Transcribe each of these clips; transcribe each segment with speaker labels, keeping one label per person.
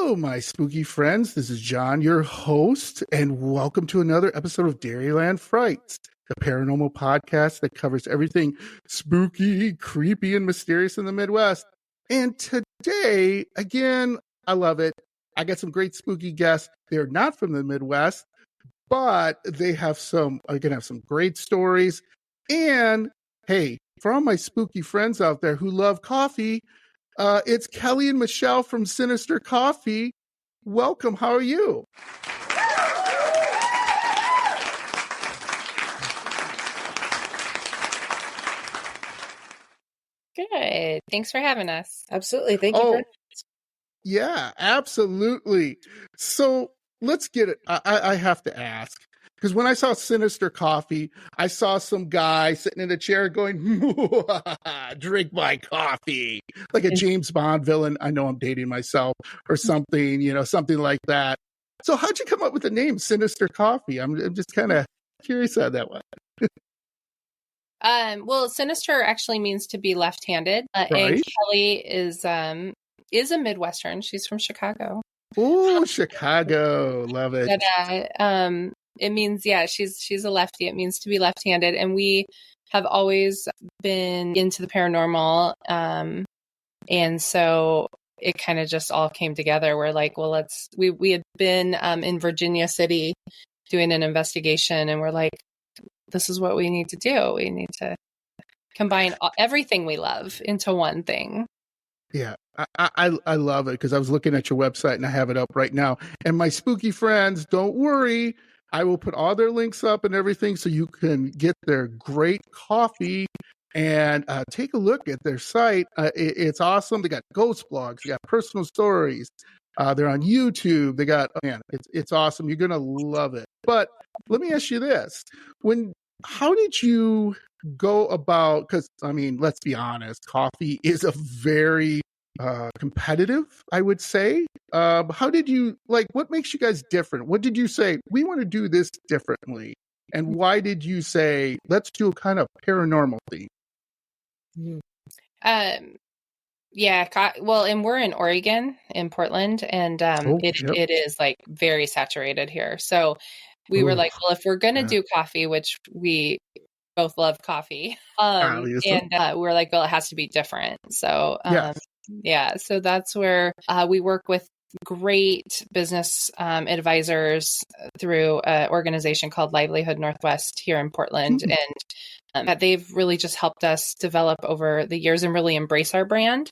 Speaker 1: Hello, my spooky friends. This is John, your host, and welcome to another episode of Dairyland Frights, the paranormal podcast that covers everything spooky, creepy, and mysterious in the Midwest. And today, again, I love it. I got some great spooky guests. They're not from the Midwest, but they have some great stories. And hey, for all my spooky friends out there who love coffee, it's Kelly and Michelle from Sinister Coffee. Welcome. How are you?
Speaker 2: Good. Thanks for having us.
Speaker 3: Absolutely. Thank you.
Speaker 1: Yeah, absolutely. So let's get it. I have to ask, because when I saw Sinister Coffee, I saw some guy sitting in a chair going, drink my coffee, like a James Bond villain. I know I'm dating myself or something, something like that. So how'd you come up with the name Sinister Coffee? I'm just kind of curious on that one.
Speaker 2: Well, Sinister actually means to be left-handed.
Speaker 1: Right.
Speaker 2: And Kelly is a Midwestern. She's from Chicago.
Speaker 1: Oh, Chicago. Love it.
Speaker 2: But, it means, she's a lefty. It means to be left-handed. And we have always been into the paranormal. And so it kind of just all came together. We're like, well, we had been in Virginia City doing an investigation, and we're like, this is what we need to do. We need to combine everything we love into one thing.
Speaker 1: Yeah, I love it, because I was looking at your website and I have it up right now. And my spooky friends, don't worry. I will put all their links up and everything so you can get their great coffee and take a look at their site. It's awesome. They got ghost blogs. They got personal stories. They're on YouTube. They got, it's awesome. You're going to love it. But let me ask you this. How did you go about, because, let's be honest, coffee is a very competitive, I would say. How did you, what makes you guys different? What did you say, we want to do this differently? And why did you say, let's do a kind of paranormal thing?
Speaker 2: Well, and we're in Oregon, in Portland, and it is like very saturated here. So we were like, well, if we're going to do coffee, which we both love coffee, and we're like, well, it has to be different. So, so that's where we work with great business advisors through an organization called Livelihood Northwest here in Portland. And that they've really just helped us develop over the years and really embrace our brand.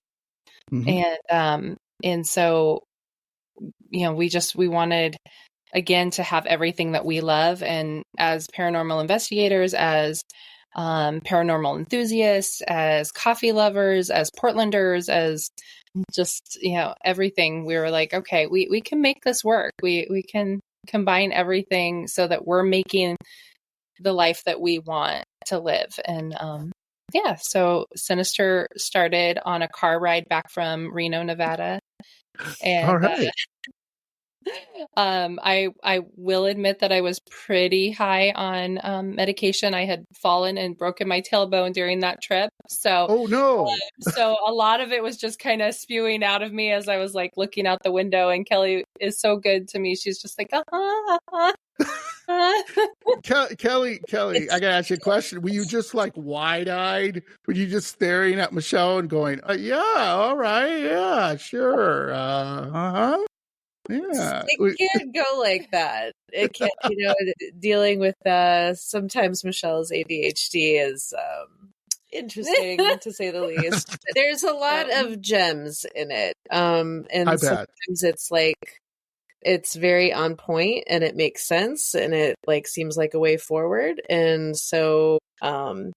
Speaker 2: And so, we wanted, again, to have everything that we love. And as paranormal investigators, as paranormal enthusiasts, as coffee lovers, as Portlanders, as just, everything, we were like, okay, we can make this work. We can combine everything so that we're making the life that we want to live. And so Sinister started on a car ride back from Reno, Nevada. And
Speaker 1: all right.
Speaker 2: I will admit that I was pretty high on medication. I had fallen and broken my tailbone during that trip. So,
Speaker 1: oh no!
Speaker 2: So a lot of it was just kind of spewing out of me as I was like looking out the window. And Kelly is so good to me. She's just like,
Speaker 1: Kelly, I gotta ask you a question. Were you just like wide-eyed? Were you just staring at Michelle and going, yeah, all right, yeah, sure, yeah.
Speaker 3: It can't go like that. It can't, dealing with sometimes Michelle's ADHD is interesting to say the least. There's a lot of gems in it. And sometimes it's like, it's very on point and it makes sense and it seems like a way forward. And so, I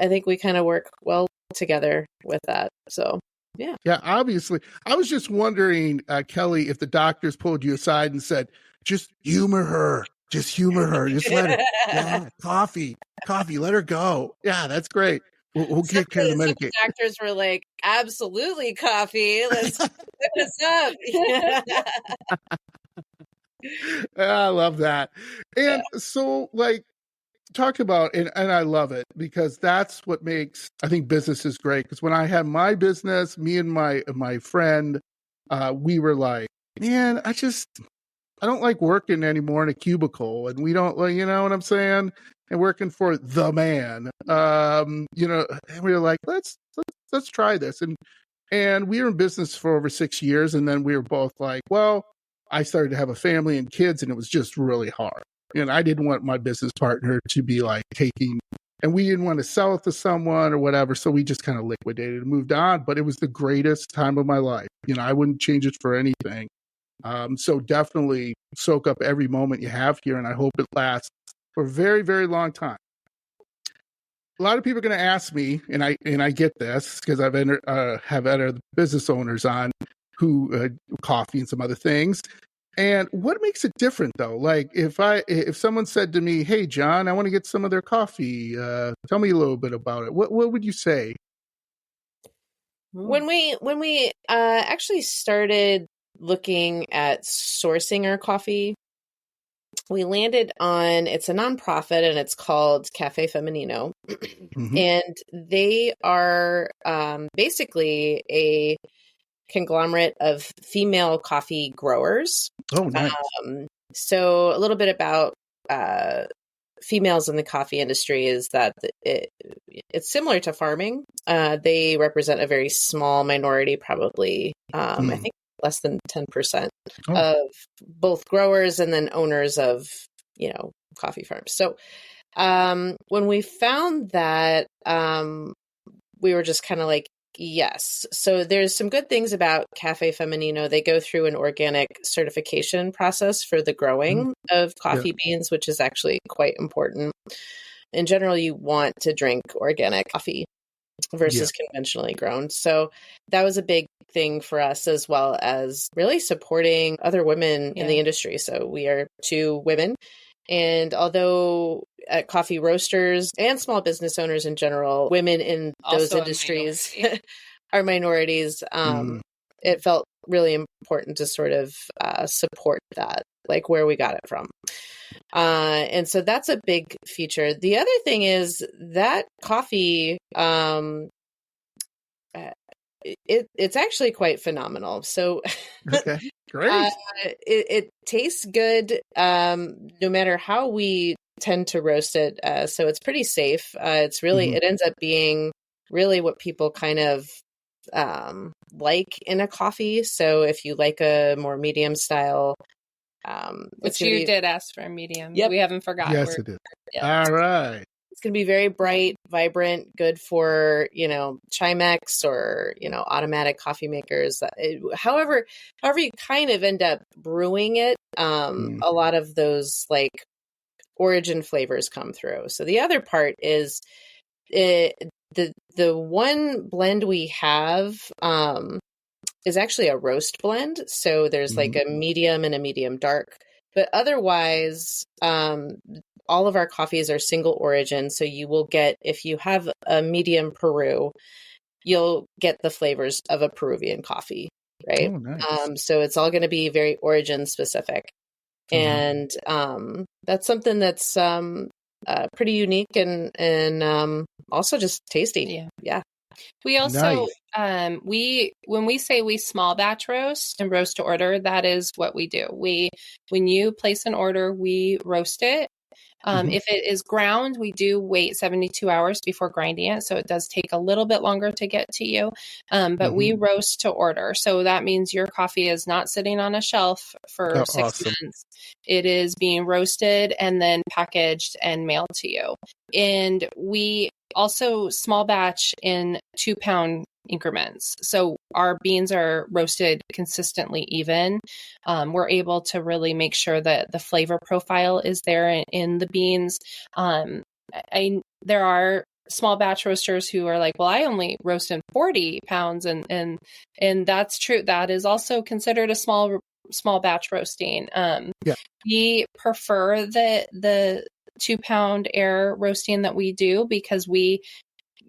Speaker 3: think we kind of work well together with that. So, yeah.
Speaker 1: Yeah, obviously. I was just wondering, Kelly, if the doctors pulled you aside and said, just humor her. Just let her. Yeah, coffee, let her go. Yeah, that's great. We'll get care of the medication.
Speaker 3: Doctors were like, absolutely, coffee. Let's put this up.
Speaker 1: I love that. And so talk about, and I love it, because that's what makes, I think, business is great. Because when I had my business, me and my friend, we were like, man, I don't like working anymore in a cubicle, and we don't, you know what I'm saying? And working for the man, you know, and we were like, let's try this. And we were in business for over 6 years. And then we were both like, well, I started to have a family and kids, and it was just really hard. And I didn't want my business partner to be like taking, and we didn't want to sell it to someone or whatever. So we just kind of liquidated and moved on. But it was the greatest time of my life. You know, I wouldn't change it for anything. So definitely soak up every moment you have here. And I hope it lasts for a very, very long time. A lot of people are going to ask me, and I get this because have entered business owners on who coffee and some other things. And what makes it different though? Like if someone said to me, "Hey, John, I want to get some of their coffee. Tell me a little bit about it." What would you say?
Speaker 3: When we actually started looking at sourcing our coffee, we landed on, it's a nonprofit and it's called Cafe Femenino.
Speaker 1: Mm-hmm.
Speaker 3: And they are basically a conglomerate of female coffee growers.
Speaker 1: Oh, nice.
Speaker 3: So a little bit about females in the coffee industry is that it's similar to farming. They represent a very small minority, probably, I think less than 10% of both growers and then owners of, you know, coffee farms. So when we found that, we were just kind of like, yes. So there's some good things about Cafe Femenino. They go through an organic certification process for the growing of coffee beans, which is actually quite important. In general, you want to drink organic coffee versus conventionally grown. So that was a big thing for us, as well as really supporting other women in the industry. So we are 2 women. And although at coffee roasters and small business owners in general, women in those industries are minorities, it felt really important to sort of support that, like where we got it from. And so that's a big feature. The other thing is that coffee, it's actually quite phenomenal. So
Speaker 1: okay, great.
Speaker 3: It tastes good, no matter how we tend to roast it. So it's pretty safe. It's really, it ends up being really what people kind of like in a coffee. So if you like a more medium style,
Speaker 2: which you did ask for a medium.
Speaker 3: Yep.
Speaker 2: We haven't forgotten.
Speaker 1: Yes, it did. All right.
Speaker 3: It's going to be very bright, vibrant, good for, you know, Chimex or, you know, automatic coffee makers. However you kind of end up brewing it, a lot of those like origin flavors come through. So the other part is the one blend we have is actually a roast blend. So there's like a medium and a medium dark. But otherwise, all of our coffees are single origin. So you will get, if you have a medium Peru, you'll get the flavors of a Peruvian coffee, right?
Speaker 1: Oh, nice.
Speaker 3: So it's all going to be very origin specific. And that's something that's pretty unique and also just tasty. Yeah.
Speaker 2: We also, when we say we small batch roast and roast to order, that is what we do. When you place an order, we roast it. If it is ground, we do wait 72 hours before grinding it. So it does take a little bit longer to get to you. But we roast to order. So that means your coffee is not sitting on a shelf for 6 months. It is being roasted and then packaged and mailed to you. And we also small batch in 2-pound increments. So our beans are roasted consistently even. We're able to really make sure that the flavor profile is there in the beans. There are small batch roasters who are like, well, I only roast in 40 pounds. And that's true. That is also considered a small batch roasting. We prefer the 2-pound air roasting that we do because we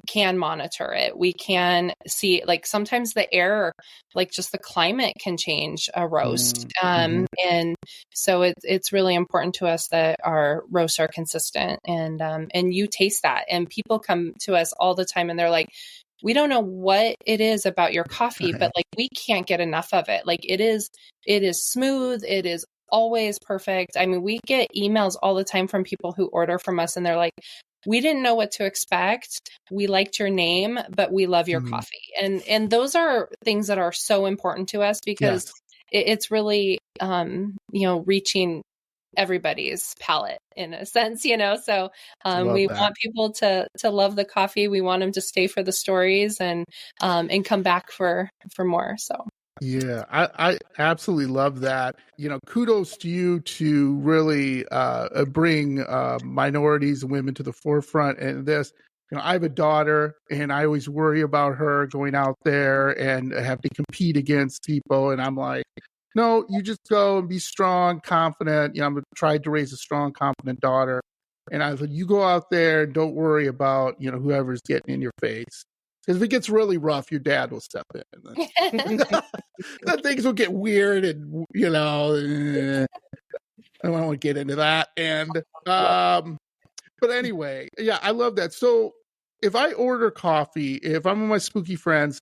Speaker 2: can monitor it. We can see, like, sometimes the air, like just the climate can change a roast. And so it's really important to us that our roasts are consistent and you taste that. And people come to us all the time and they're like, we don't know what it is about your coffee, but like we can't get enough of it. Like it is smooth. It is always perfect. I mean, we get emails all the time from people who order from us and they're like, we didn't know what to expect. We liked your name, but we love your coffee. And those are things that are so important to us because it's really, reaching everybody's palate in a sense, so we want people to love the coffee. We want them to stay for the stories and come back for more. So
Speaker 1: yeah, I absolutely love that. Kudos to you to really bring minorities and women to the forefront. And this, I have a daughter, and I always worry about her going out there and have to compete against people. And I'm like, no, you just go and be strong, confident. I'm trying to raise a strong, confident daughter. And I said, you go out there and don't worry about, whoever's getting in your face. Because if it gets really rough, your dad will step in. Then things will get weird and, I don't want to get into that. And, but anyway, yeah, I love that. So if I order coffee, if I'm with my spooky friends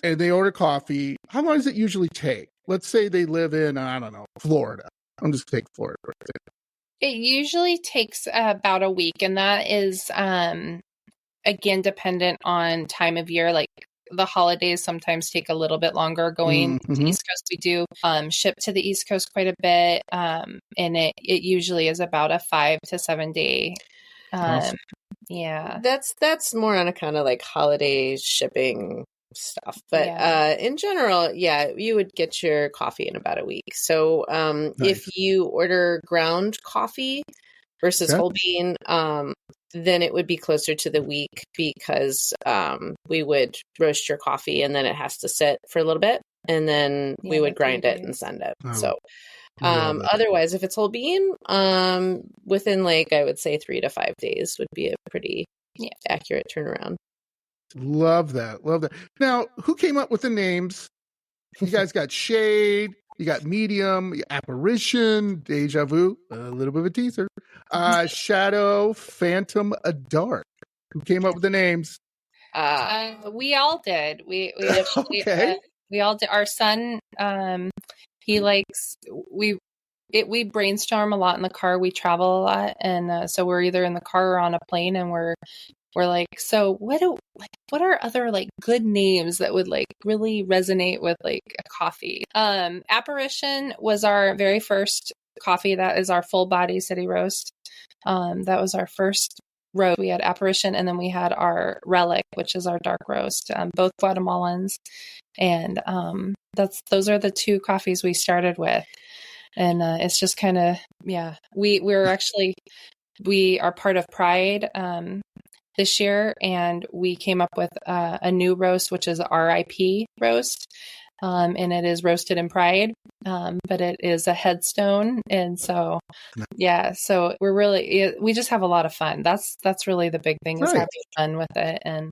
Speaker 1: and they order coffee, how long does it usually take? Let's say they live in, I don't know, Florida. I'm just taking Florida right there.
Speaker 2: It usually takes about a week, and that is, again, dependent on time of year. Like the holidays sometimes take a little bit longer going to the East Coast. We do ship to the East Coast quite a bit, and it usually is about a 5 to 7 day.
Speaker 1: Awesome.
Speaker 2: Yeah,
Speaker 3: that's more on a kind of like holiday shipping stuff, but in general, you would get your coffee in about a week. So if you order ground coffee versus whole bean, then it would be closer to the week because we would roast your coffee and then it has to sit for a little bit, and then we would grind it and send it. So otherwise, if it's whole bean, within I would say 3 to 5 days would be a pretty accurate turnaround.
Speaker 1: Love that. Now, who came up with the names? You guys got Shade, you got Medium, Apparition, Deja Vu, a little bit of a teaser, Shadow, Phantom, Dark. Who came up with the names?
Speaker 2: We all did. We
Speaker 1: okay.
Speaker 2: We all did. Our son, he likes we brainstorm a lot in the car. We travel a lot, and so we're either in the car or on a plane, and we're like, so what are other good names that would really resonate with a coffee? Apparition was our very first coffee. That is our full body city roast. That was our first roast. We had Apparition, and then we had our Relic, which is our dark roast, both Guatemalans. And those are the two coffees we started with. And it's just kind of, we are part of Pride this year, and we came up with a new roast, which is RIP roast, and it is roasted in Pride, but it is a headstone, and so so we just have a lot of fun. That's really the big thing, is having fun with it, and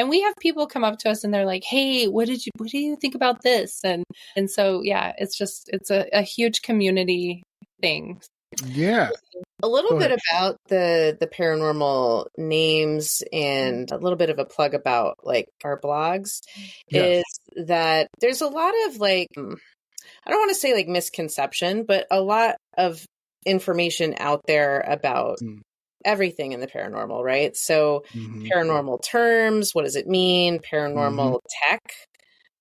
Speaker 2: we have people come up to us and they're like, "Hey, what do you think about this?" And so it's a huge community thing.
Speaker 1: Yeah.
Speaker 3: A little bit about the paranormal names, and a little bit of a plug about our blogs is that there's a lot of I don't want to say misconception, but a lot of information out there about everything in the paranormal, right? So paranormal terms, what does it mean? Paranormal tech,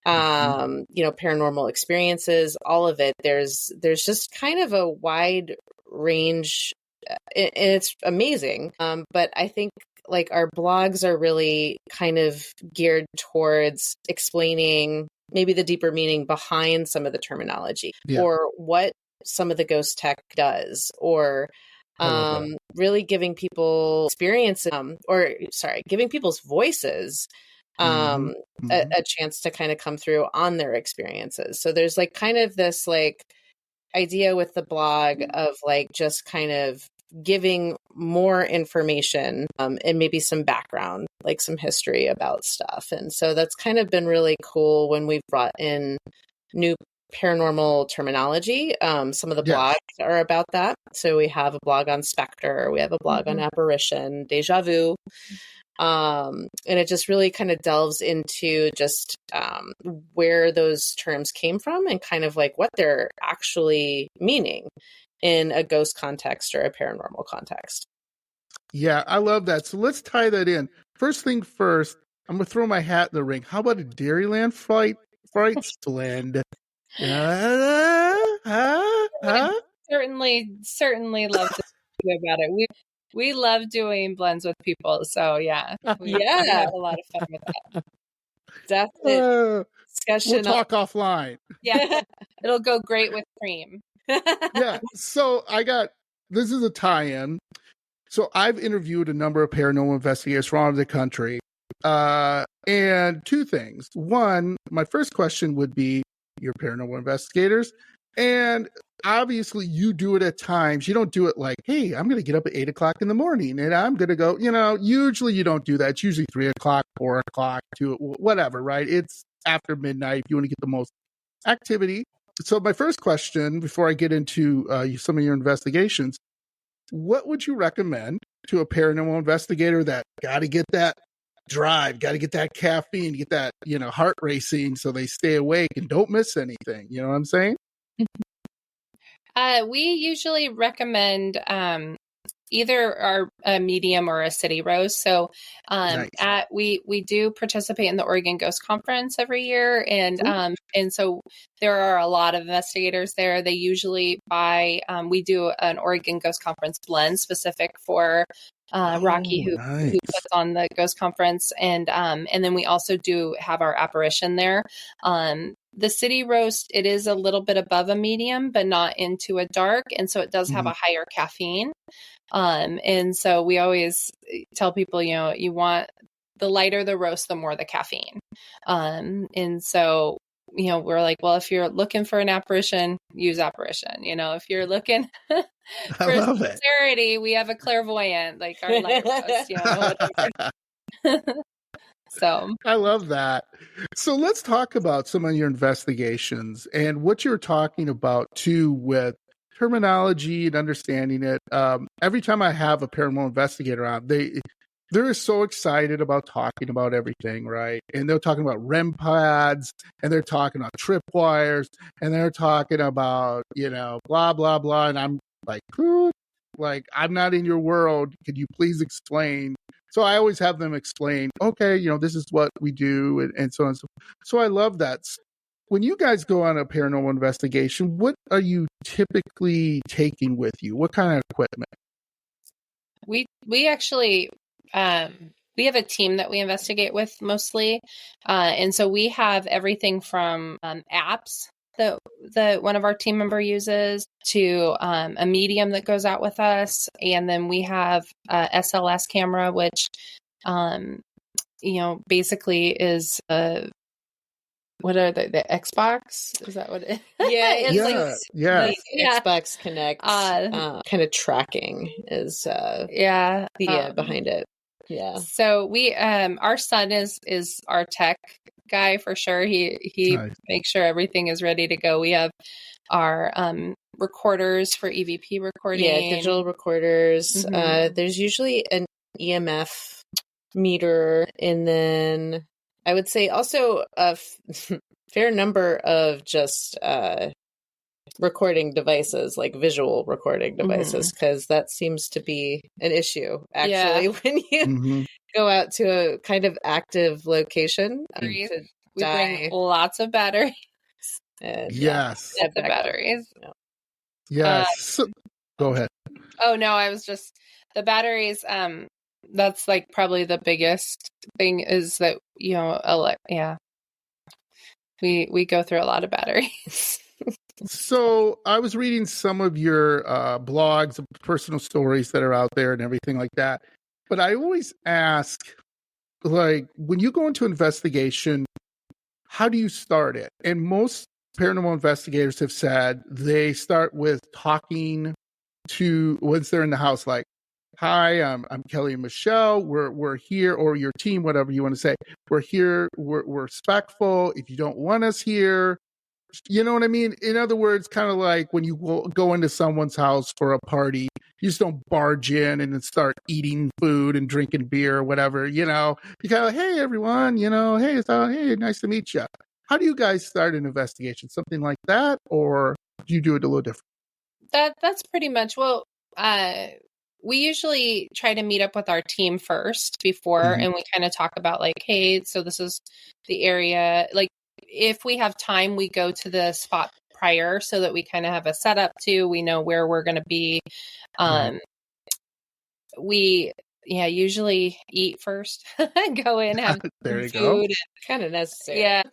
Speaker 3: paranormal experiences, all of it. There's just kind of a wide range, and it's amazing. But I think our blogs are really kind of geared towards explaining maybe the deeper meaning behind some of the terminology, or what some of the ghost tech does, or really giving people experience, giving people's voices a chance to kind of come through on their experiences. So there's kind of this idea with the blog of just kind of giving more information, and maybe some background, some history about stuff. And so that's kind of been really cool when we've brought in new paranormal terminology. Some of the blogs are about that. So we have a blog on Spectre, we have a blog on Apparition, Deja Vu. And it just really kind of delves into just where those terms came from and kind of like what they're actually meaning in a ghost context or a paranormal context.
Speaker 1: Yeah, I love that. So let's tie that in. First thing first, I'm gonna throw my hat in the ring. How about a Dairyland fright blend? Huh?
Speaker 2: Certainly love to do about it. We love doing blends with people, so yeah, we have a lot of fun with that.
Speaker 3: Definite discussion.
Speaker 1: We'll talk offline.
Speaker 2: Yeah, it'll go great with cream.
Speaker 1: Yeah, so this is a tie-in. So I've interviewed a number of paranormal investigators from all over the country. And two things. One, my first question would be, you're paranormal investigators. And obviously you do it at times. You don't do it like, hey, I'm going to get up at 8 o'clock in the morning and I'm going to go, usually you don't do that. It's usually 3 o'clock, 4 o'clock, 2, whatever, right? It's after midnight if you want to get the most activity. So my first question, before I get into some of your investigations, what would you recommend to a paranormal investigator that got to get that drive, got to get that caffeine, get that, heart racing so they stay awake and don't miss anything? You know what I'm saying?
Speaker 2: We usually recommend either a medium or a city roast. So
Speaker 1: Nice.
Speaker 2: we do participate in the Oregon Ghost Conference every year, and so there are a lot of investigators there. They usually buy. We do an Oregon Ghost Conference blend specific for Rocky, who puts on the Ghost Conference, and then we also do have our apparition there. The city roast, it is a little bit above a medium, but not into a dark, and so it does have a higher caffeine. And so we always tell people, you want the lighter the roast, the more the caffeine. And so, we're like, well, if you're looking for an apparition, use apparition. If you're looking for sincerity, we have a clairvoyant, like our light roast, So
Speaker 1: I love that. So let's talk about some of your investigations and what you're talking about too with terminology and understanding it. Every time I have a paranormal investigator on, they're so excited about talking about everything, right? And they're talking about REM pods, and they're talking about tripwires, and they're talking about, blah, blah, blah. And I'm like, I'm not in your world. Could you please explain? So I always have them explain, okay, this is what we do, and so on and so forth. So I love that. When you guys go on a paranormal investigation, what are you typically taking with you? What kind of equipment?
Speaker 2: We actually we have a team that we investigate with mostly, and so we have everything from apps that one of our team member uses to a medium that goes out with us, and then we have a SLS camera, which basically is what are the Xbox? Is that what it is?
Speaker 3: Yeah,
Speaker 2: it's
Speaker 3: Xbox Connect kind of tracking is the idea behind it. Yeah.
Speaker 2: So we our son is our tech guy for sure. He
Speaker 1: Nice.
Speaker 2: makes sure everything is ready to go. We have our recorders for EVP recording.
Speaker 3: Yeah, digital recorders. There's usually an EMF meter, and then I would say also a fair number of just recording devices, like visual recording devices, because that sees to be an issue actually when you go out to a kind of active location.
Speaker 2: We bring lots of batteries.
Speaker 1: Yes.
Speaker 2: The batteries.
Speaker 1: Yes. So, go ahead.
Speaker 2: Oh no, I was just the batteries. That's like probably the biggest thing is that we go through a lot of batteries.
Speaker 1: So I was reading some of your blogs, personal stories that are out there and everything like that. But I always ask, like, when you go into investigation, how do you start it? And most paranormal investigators have said they start with talking to once they're in the house, like, hi, I'm Kelly and Michelle. We're here, or your team, whatever you want to say. We're here. We're respectful. If you don't want us here, you know what I mean? In other words, kind of like when you go into someone's house for a party, You just don't barge in and then start eating food and drinking beer or whatever. You kind of, hey everyone, hey, hey, nice to meet you. How do you guys start an investigation? Something like that, or do you do it a little different?
Speaker 2: That's pretty much, well, we usually try to meet up with our team first before, and we kind of talk about like, hey, so this is the area. Like, if we have time, we go to the spot prior so that we kind of have a setup too. We know where we're going to be. We usually eat first, go in, have
Speaker 1: there you
Speaker 2: food.
Speaker 1: go.
Speaker 3: Kind of necessary.
Speaker 2: Yeah.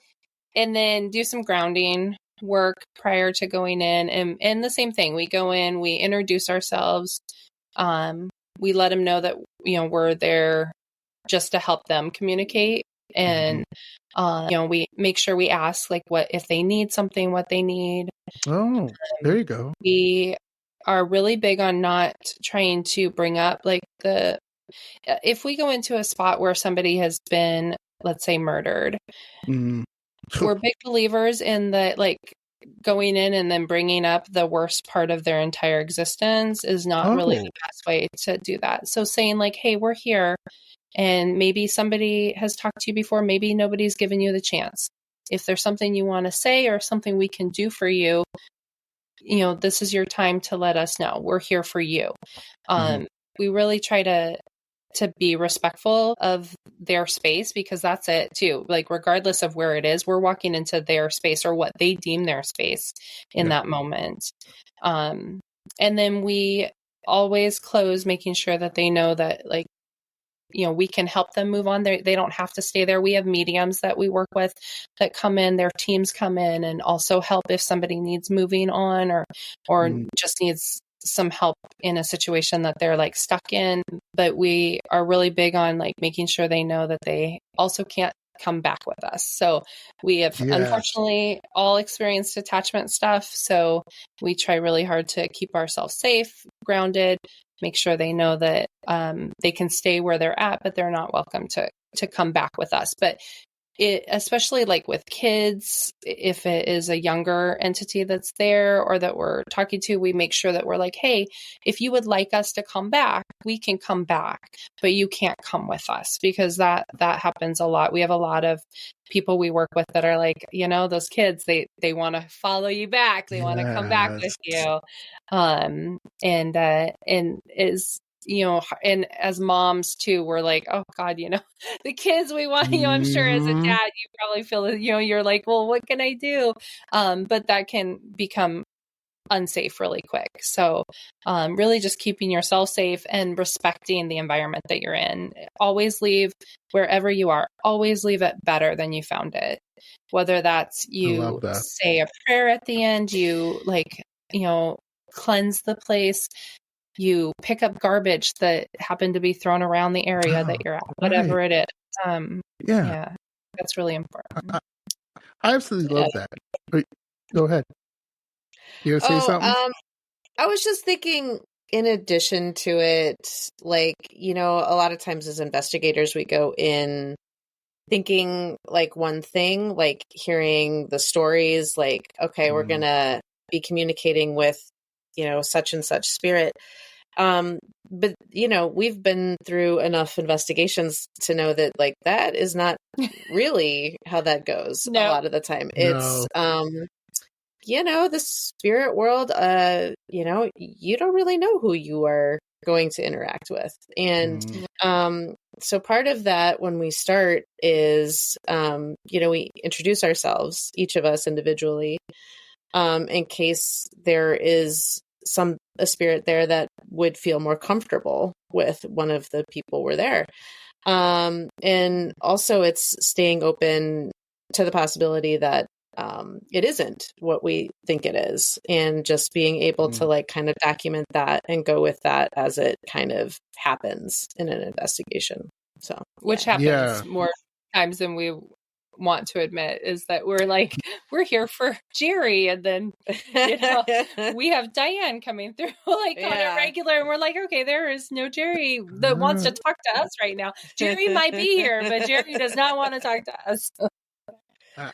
Speaker 2: And then do some grounding work prior to going in. And the same thing, we go in, we introduce ourselves. We let them know that, we're there just to help them communicate. And, we make sure we ask like what, if they need something, what they need.
Speaker 1: Oh, there you go.
Speaker 2: We are really big on not trying to bring up like if we go into a spot where somebody has been, let's say, murdered, we're big believers in the like going in and then bringing up the worst part of their entire existence is not really the best way to do that. So saying like, hey, we're here, and maybe somebody has talked to you before, maybe nobody's given you the chance. If there's something you want to say or something we can do for you, this is your time to let us know. We're here for you. We really try to be respectful of their space, because that's it too. Like, regardless of where it is, we're walking into their space or what they deem their space in that moment. And then we always close, making sure that they know that, like, we can help them move on. They don't have to stay there. We have mediums that we work with that come in, their teams come in and also help if somebody needs moving on or just needs some help in a situation that they're like stuck in. But we are really big on like making sure they know that they also can't come back with us. So we have unfortunately all experienced attachment stuff. So we try really hard to keep ourselves safe, grounded, make sure they know that they can stay where they're at, but they're not welcome to come back with us. But especially like with kids, if it is a younger entity that's there or that we're talking to, we make sure that we're like, hey, if you would like us to come back, we can come back, but you can't come with us, because that happens a lot. We have a lot of people we work with that are like, those kids, they want to follow you back. They want to come back with you. And is, and as moms too, we're like, oh God, the kids we want, I'm sure as a dad, you probably feel, you're like, well, what can I do? But that can become unsafe really quick. So really just keeping yourself safe and respecting the environment that you're in. Always leave wherever you are, always leave it better than you found it. Whether that's you say a prayer at the end, you cleanse the place, you pick up garbage that happened to be thrown around the area that you're at, whatever it is. Yeah, that's really important.
Speaker 1: I absolutely love that. Wait, go ahead. You want to say something?
Speaker 3: I was just thinking, in addition to it, like, a lot of times as investigators, we go in thinking like one thing, like hearing the stories, like, okay, we're going to be communicating with, such and such spirit. But we've been through enough investigations to know that like that is not really how that goes. A lot of the time. It's the spirit world, you don't really know who you are going to interact with. And so part of that when we start is we introduce ourselves, each of us individually, in case there is a spirit there that would feel more comfortable with one of the people we're there. And also it's staying open to the possibility that it isn't what we think it is, and just being able to like kind of document that and go with that as it kind of happens in an investigation. So,
Speaker 2: which happens more times than we want to admit, is that we're here for Jerry, and then we have Diane coming through on a regular, and we're like, okay, there is no Jerry that wants to talk to us right now. Jerry might be here, but Jerry does not want to talk to us.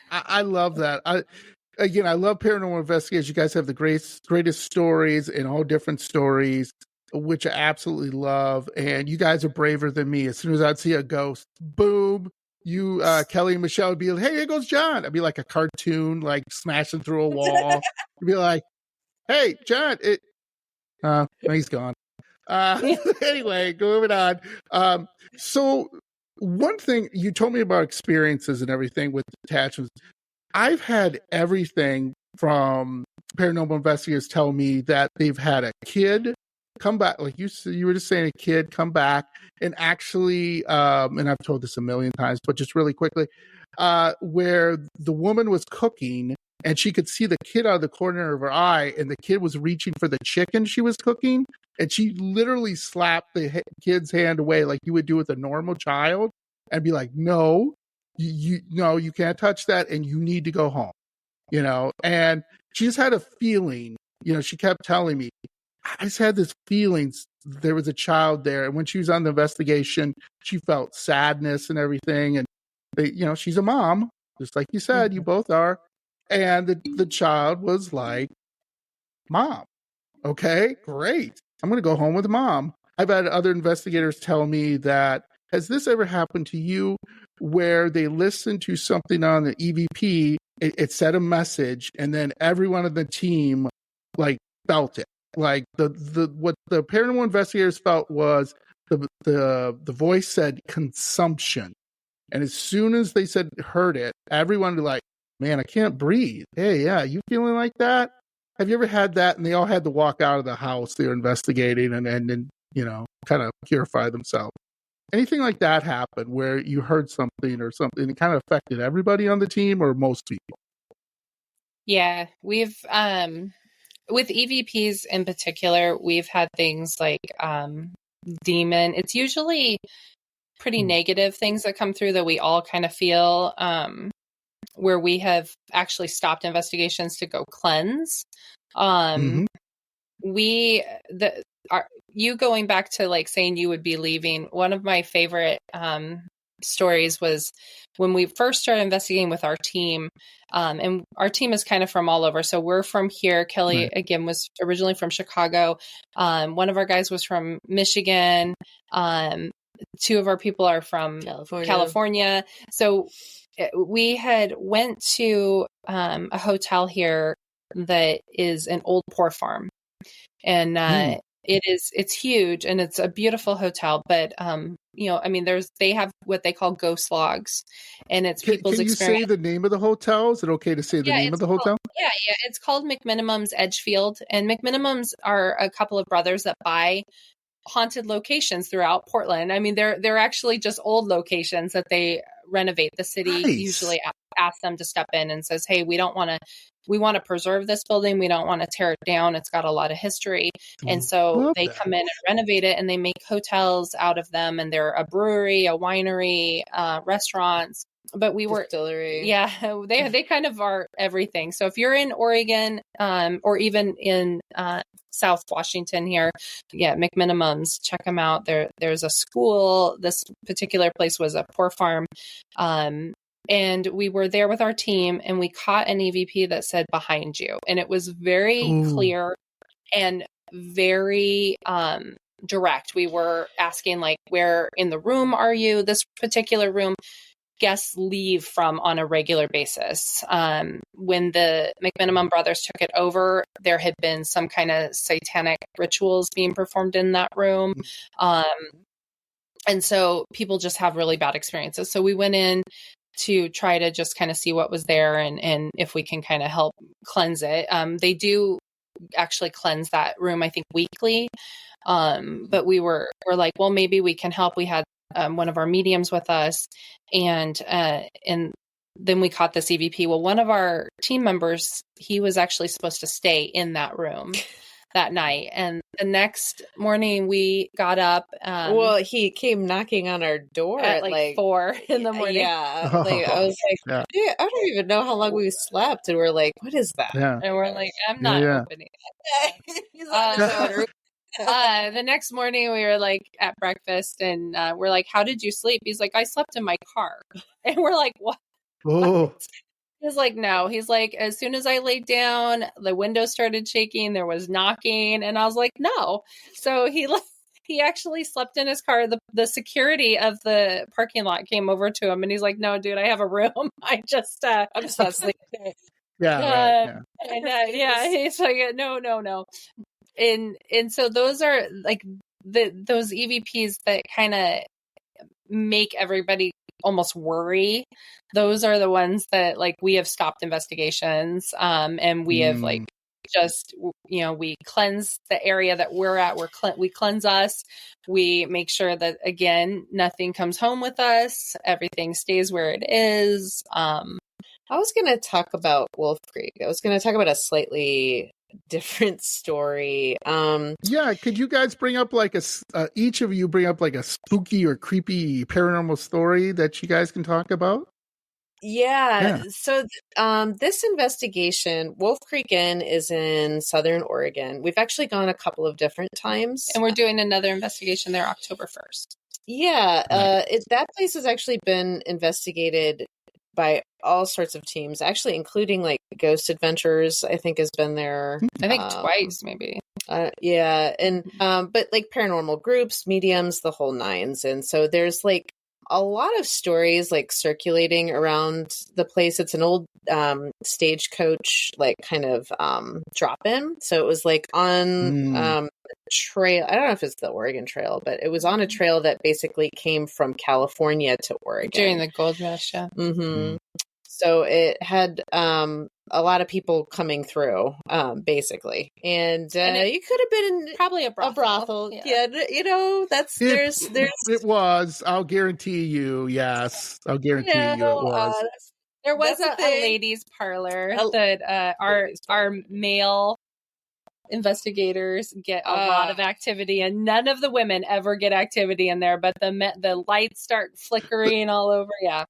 Speaker 1: I love that. I love paranormal investigators. You guys have the greatest stories, and all different stories. which I absolutely love. And you guys are braver than me. As soon as I'd see a ghost, boom, you, Kelly and Michelle would be like, hey, here goes John. I'd be like a cartoon, like smashing through a wall. You'd be like, hey, John, he's gone. Anyway, moving on. So one thing you told me about experiences and everything with detachments. I've had everything from paranormal investigators tell me that they've had a kid come back, like you were just saying, a kid come back and actually, and I've told this a million times, but just really quickly, where the woman was cooking and she could see the kid out of the corner of her eye, and the kid was reaching for the chicken she was cooking, and she literally slapped the kid's hand away like you would do with a normal child, and be like, "No, no, you can't touch that, and you need to go home." And she just had a feeling. She kept telling me, "I just had this feeling there was a child there." And when she was on the investigation, she felt sadness and everything. And she's a mom, just like you said, you both are. And the child was like, "Mom, okay, great. I'm going to go home with mom." I've had other investigators tell me that, has this ever happened to you where they listened to something on the EVP, it said a message, and then everyone on the team like felt it? Like what the paranormal investigators felt was the voice said consumption. And as soon as they heard it, everyone was like, "Man, I can't breathe. Hey, yeah, you feeling like that? Have you ever had that?" And they all had to walk out of the house they were investigating and kind of purify themselves. Anything like that happen where you heard something or something that kind of affected everybody on the team or most people?
Speaker 2: Yeah, we've with EVPs in particular, we've had things like demon. It's usually pretty negative things that come through that we all kind of feel, where we have actually stopped investigations to go cleanse. You going back to like saying you would be leaving, one of my favorite stories was when we first started investigating with our team, and our team is kind of from all over. So we're from here. Kelly, right, again, was originally from Chicago. One of our guys was from Michigan. Two of our people are from California. So we had went to a hotel here that is an old poor farm, and it's huge and it's a beautiful hotel, but they have what they call ghost logs, and it's people's experience.
Speaker 1: Can you say the name of the hotel? Is it okay to say the name of the hotel?
Speaker 2: Yeah, it's called McMinimum's Edgefield, and McMinimum's are a couple of brothers that buy haunted locations throughout Portland. I mean, they're actually just old locations that they renovate. The city usually asks them to step in and says, "Hey, we want to preserve this building. We don't want to tear it down. It's got a lot of history." And so they come in and renovate it, and they make hotels out of them. And they're a brewery, a winery, restaurants. But we were distillery. Yeah, they kind of are everything. So if you're in Oregon, or even in South Washington here, McMinimum's, check them out. There's a school. This particular place was a poor farm. And we were there with our team, and we caught an EVP that said "behind you," and it was very clear and very direct. We were asking, like, "Where in the room are you?" This particular room, guests leave from on a regular basis. When the McMinimum brothers took it over, there had been some kind of satanic rituals being performed in that room. And so people just have really bad experiences. So we went in to try to just kind of see what was there and if we can kind of help cleanse it. They do actually cleanse that room, I think, weekly. But we're like, well, maybe we can help. We had one of our mediums with us, and then we caught this EVP. Well, one of our team members, he was actually supposed to stay in that room that night, and the next morning we got up.
Speaker 3: He came knocking on our door
Speaker 2: at like 4 in the morning.
Speaker 3: Yeah, I was like, I don't even know how long we slept, and we're like, "What is that?"
Speaker 1: Yeah.
Speaker 2: And we're like, "I'm not opening it." He's on his own. The next morning we were like at breakfast, and we're like, "How did you sleep?" He's like, "I slept in my car." And we're like, "What?"
Speaker 1: Oh.
Speaker 2: He's like, no. He's like, as soon as I laid down, the window started shaking. There was knocking, and I was like, no. So he actually slept in his car. The security of the parking lot came over to him, and he's like, no, dude, I have a room. I'm just
Speaker 3: not sleeping.
Speaker 1: Yeah, right.
Speaker 2: And he's like, no. And so those are like those EVPs that kind of make everybody almost worry. Those are the ones that like we have stopped investigations, and we have like just, you know, we cleanse the area that we're at. We cleanse us. We make sure that, again, nothing comes home with us. Everything stays where it is.
Speaker 3: I was going to talk about Wolf Creek. I was going to talk about a slightly different story.
Speaker 1: Yeah, could you guys bring up like each of you bring up like a spooky or creepy paranormal story that you guys can talk about?
Speaker 3: Yeah. So this investigation, Wolf Creek Inn, is in Southern Oregon. We've actually gone a couple of different times.
Speaker 2: And we're doing another investigation there October 1st.
Speaker 3: Yeah. That place has actually been investigated by all sorts of teams, actually, including like Ghost Adventures, I think has been there.
Speaker 2: I think twice, maybe.
Speaker 3: Yeah. And, but like paranormal groups, mediums, the whole nines. And so there's like a lot of stories like circulating around the place. It's an old stagecoach, like kind of drop-in. So it was like on trail. I don't know if it's the Oregon Trail, but it was on a trail that basically came from California to Oregon
Speaker 2: during the gold rush. Yeah.
Speaker 3: Mm-hmm. So it had a lot of people coming through, basically, and you could have been
Speaker 2: probably a brothel.
Speaker 3: Yeah, you know, there's
Speaker 1: it was. I'll guarantee you. Yes, I'll guarantee you it was.
Speaker 2: There was a ladies' parlor that our male investigators get a lot of activity, and none of the women ever get activity in there, but the lights start flickering all over. Yeah.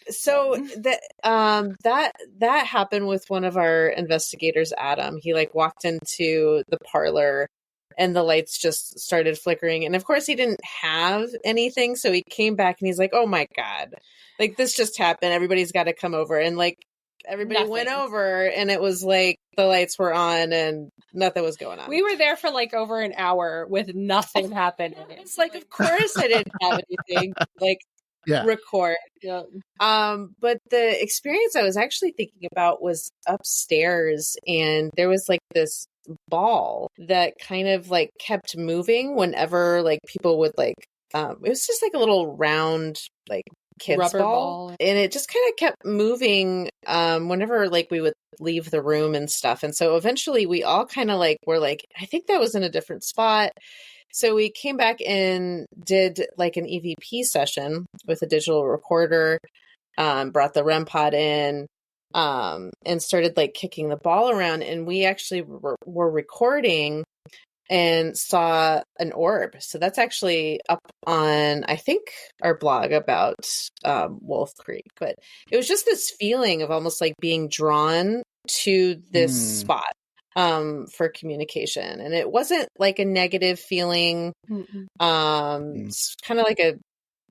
Speaker 3: So that happened with one of our investigators, Adam. He like walked into the parlor and the lights just started flickering. And of course he didn't have anything. So he came back and he's like, oh my God, like this just happened. Everybody's got to come over. And like everybody went over and it was like the lights were on and nothing was going on.
Speaker 2: We were there for like over an hour with nothing happening.
Speaker 3: It's like, of course I didn't have anything. Like, record.
Speaker 2: Yeah.
Speaker 3: But the experience I was actually thinking about was upstairs, and there was like this ball that kind of like kept moving whenever like people would like it was just like a little round like kids
Speaker 2: rubber ball,
Speaker 3: and it just kind of kept moving whenever like we would leave the room and stuff. And so eventually we all kind of like were like, I think that was in a different spot. So we came back and did like an EVP session with a digital recorder, brought the REM pod in, and started like kicking the ball around. And we actually were recording and saw an orb. So that's actually up on, I think, our blog about Wolf Creek. But it was just this feeling of almost like being drawn to this spot. For communication, and it wasn't like a negative feeling. It's kind of like a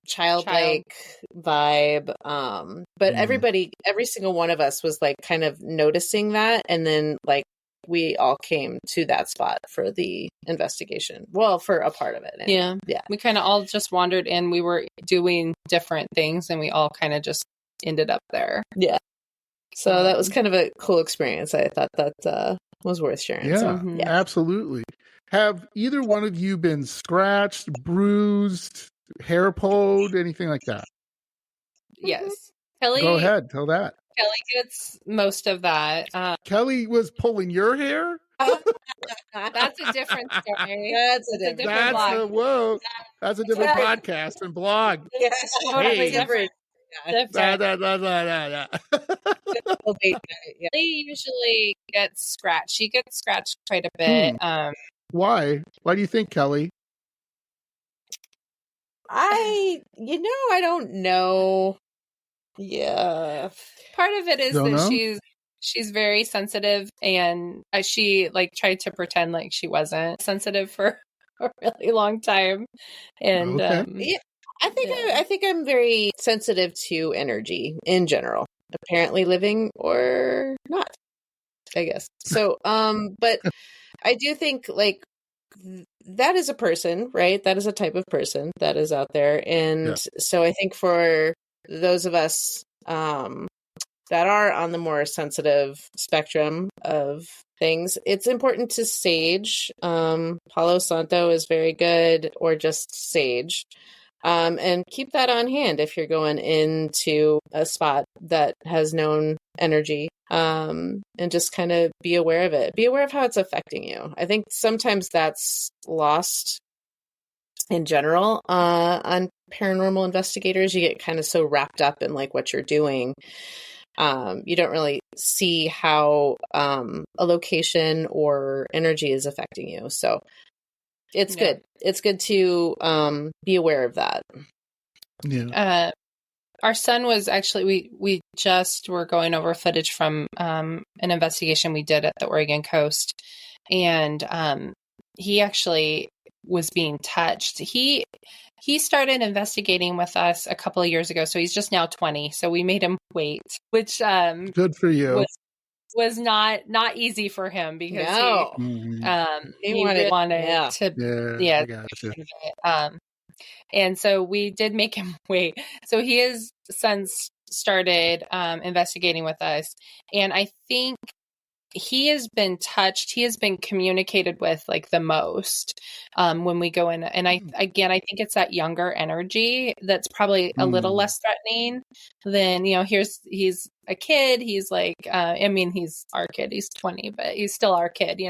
Speaker 3: childlike vibe. But every single one of us was like kind of noticing that, and then like we all came to that spot for the investigation. Well, for a part of it.
Speaker 2: And, yeah. We kind of all just wandered in. We were doing different things, and we all kind of just ended up there.
Speaker 3: Yeah. So that was kind of a cool experience. I thought that was worth sharing.
Speaker 1: Yeah,
Speaker 3: so,
Speaker 1: absolutely. Have either one of you been scratched, bruised, hair pulled, anything like that?
Speaker 2: Yes. Kelly,
Speaker 1: go ahead, tell that.
Speaker 2: Kelly gets most of that.
Speaker 1: Kelly was pulling your hair?
Speaker 2: That's a different story.
Speaker 3: That's a different
Speaker 2: blog.
Speaker 1: Whoa. That's a different podcast and blog.
Speaker 3: Yes,
Speaker 2: totally different.
Speaker 1: They
Speaker 2: usually gets scratched. She gets scratched quite a bit.
Speaker 1: Why? Why do you think, Kelly?
Speaker 3: I don't know. Yeah.
Speaker 2: Part of it is that she's very sensitive, and she like tried to pretend like she wasn't sensitive for a really long time. And
Speaker 3: I think I'm very sensitive to energy in general. apparently living or not, I guess. So, but I do think like that is a person, right? That is a type of person that is out there. And so I think for those of us that are on the more sensitive spectrum of things, it's important to sage. Palo Santo is very good, or just sage. And keep that on hand if you're going into a spot that has known energy. And just kind of be aware of it. Be aware of how it's affecting you. I think sometimes that's lost in general on paranormal investigators. You get kind of so wrapped up in like what you're doing. You don't really see how a location or energy is affecting you. So it's good. It's good to be aware of that.
Speaker 1: Yeah.
Speaker 2: Our son was actually, we just were going over footage from an investigation we did at the Oregon coast, and he actually was being touched. He started investigating with us a couple of years ago, so he's just now 20. So we made him wait, which
Speaker 1: good for you.
Speaker 2: Was not easy for him because he
Speaker 3: wanted
Speaker 2: to
Speaker 1: I gotcha.
Speaker 2: And so we did make him wait. So he has since started investigating with us, and I think he has been touched. He has been communicated with like the most when we go in. And I think it's that younger energy that's probably a little less threatening than, he's a kid. He's like, he's our kid. He's 20, but he's still our kid,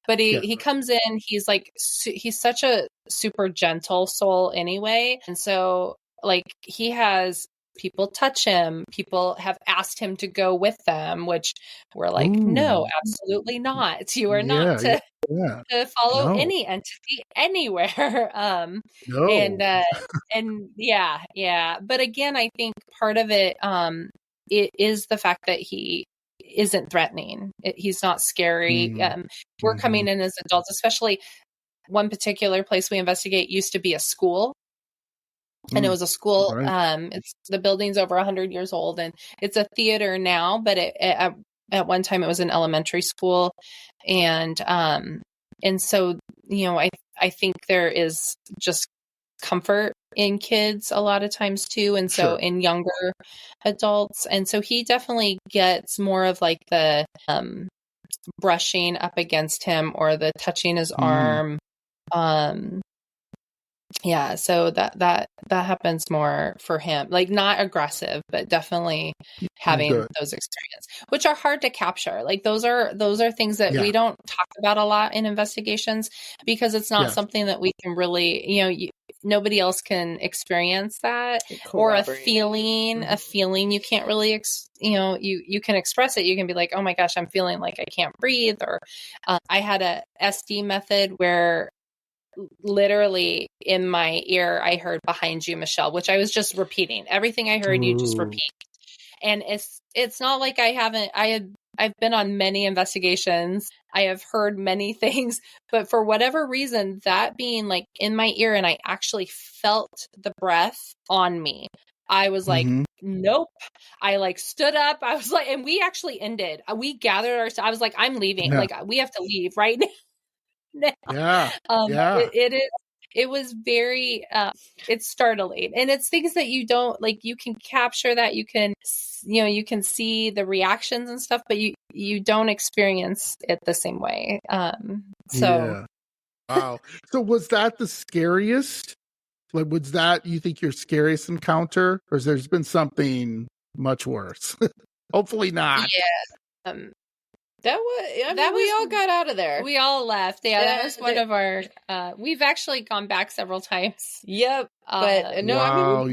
Speaker 2: but he comes in, he's like, he's such a super gentle soul anyway. And so like he has people touch him. People have asked him to go with them, which we're like, no, absolutely not. You are not to follow any entity anywhere. And yeah. But again, I think part of it, it is the fact that he isn't threatening. He's not scary. We're coming in as adults, especially one particular place we investigate used to be a school. And it was a school. Right. It's the building's over 100 years old, and it's a theater now. But at one time, it was an elementary school, and so I think there is just comfort in kids a lot of times too, and so in younger adults, and so he definitely gets more of like the brushing up against him or the touching his arm. Yeah, so that happens more for him, like not aggressive, but definitely having those experiences, which are hard to capture. Like those are things that we don't talk about a lot in investigations because it's not something that we can really, nobody else can experience that, or a feeling you can't really, you can express it. You can be like, oh my gosh, I'm feeling like I can't breathe, or I had a SD method where literally in my ear I heard "behind you, Michelle," which I was just repeating everything I heard. You just repeat, and it's not like I've been on many investigations, I have heard many things, but for whatever reason, that being like in my ear and I actually felt the breath on me, I was like, nope. I like stood up, I was like, and we actually ended, we gathered our, I was like, I'm leaving, like we have to leave right now. It was very it's startling, and it's things that you don't like, you can capture that, you can you can see the reactions and stuff, but you don't experience it the same way.
Speaker 1: Wow. So was that the scariest? Like, was that, you think, your scariest encounter, or has there's been something much worse? Hopefully not.
Speaker 3: That was, we all got out of there.
Speaker 2: We all left. Yeah, that was one of our, we've actually gone back several times.
Speaker 3: Yep. But no,
Speaker 1: wow,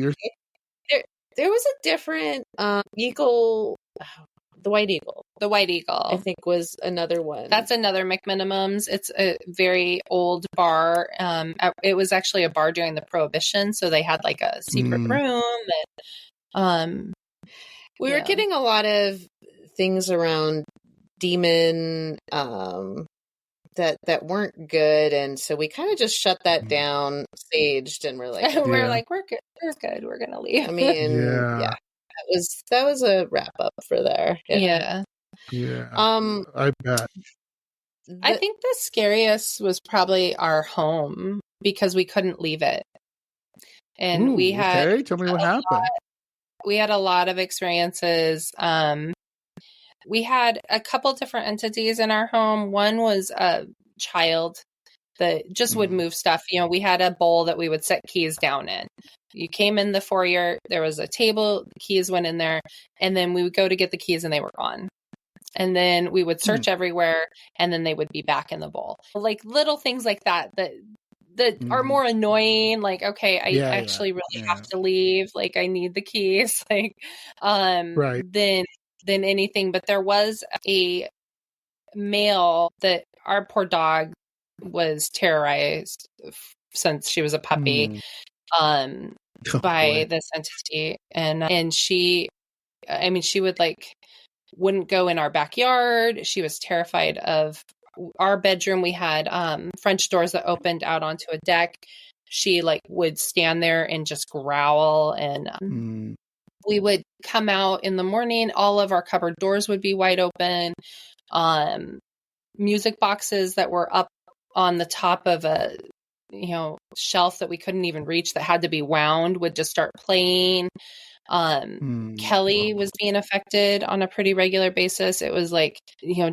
Speaker 3: there was a different eagle, the White Eagle.
Speaker 2: The White Eagle,
Speaker 3: I think, was another one.
Speaker 2: That's another McMinimum's. It's a very old bar. It was actually a bar during the Prohibition, so they had like a secret room. And,
Speaker 3: we were getting a lot of things around demon that weren't good, and so we kind of just shut that down, saged, and we're like,
Speaker 2: we're good, we're gonna leave.
Speaker 3: I mean, that was a wrap up for there.
Speaker 2: Yeah.
Speaker 1: Yeah.
Speaker 3: Um,
Speaker 1: I bet.
Speaker 2: I think the scariest was probably our home because we couldn't leave it. And
Speaker 1: Ooh, okay. Tell me what happened.
Speaker 2: we had a lot of experiences. We had a couple different entities in our home. One was a child that just would move stuff. You know, we had a bowl that we would set keys down in. You came in the foyer, there was a table, the keys went in there, and then we would go to get the keys and they were gone. And then we would search everywhere and then they would be back in the bowl. Like little things like that are more annoying. Like, okay, I actually really have to leave. Like, I need the keys. Like,
Speaker 1: Right.
Speaker 2: than anything. But there was a male that our poor dog was terrorized since she was a puppy, by this entity. And she, I mean, she would wouldn't go in our backyard. She was terrified of our bedroom. We had French doors that opened out onto a deck. She would stand there and just growl, and we would come out in the morning. All of our cupboard doors would be wide open. Music boxes that were up on the top of a shelf that we couldn't even reach, that had to be wound, would just start playing. Kelly was being affected on a pretty regular basis. It was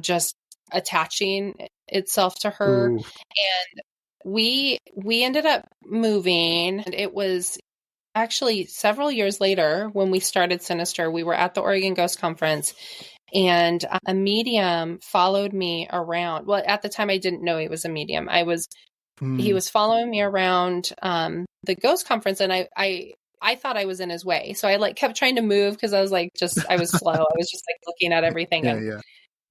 Speaker 2: just attaching itself to her.
Speaker 1: Ooh.
Speaker 2: And we ended up moving, and it was actually several years later when we started Sinister. We were at the Oregon Ghost Conference, and a medium followed me around. Well, at the time I didn't know he was a medium. He was following me around the Ghost Conference, and I thought I was in his way. So I kept trying to move because I was I was slow. I was just looking at everything.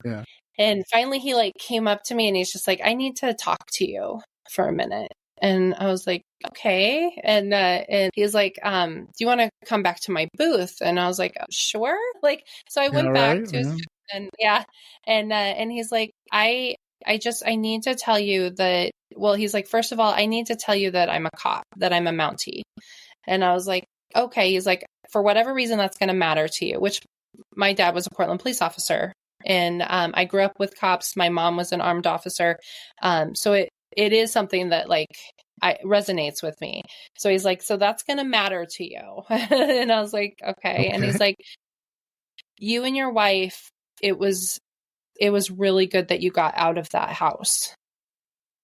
Speaker 1: Yeah.
Speaker 2: And finally he came up to me and he's just like, I need to talk to you for a minute. And I was like, okay. And he's like, do you want to come back to my booth? And I was like, sure. So I went back to his booth, and he's like, I need to tell you that, well, he's like, first of all, I need to tell you that I'm a cop, that I'm a Mountie. And I was like, okay. He's like, for whatever reason that's going to matter to you, which my dad was a Portland police officer. And I grew up with cops. My mom was an armed officer. So it is something that resonates with me. So he's like, so that's going to matter to you. And I was like, okay. And he's like, you and your wife, it was really good that you got out of that house.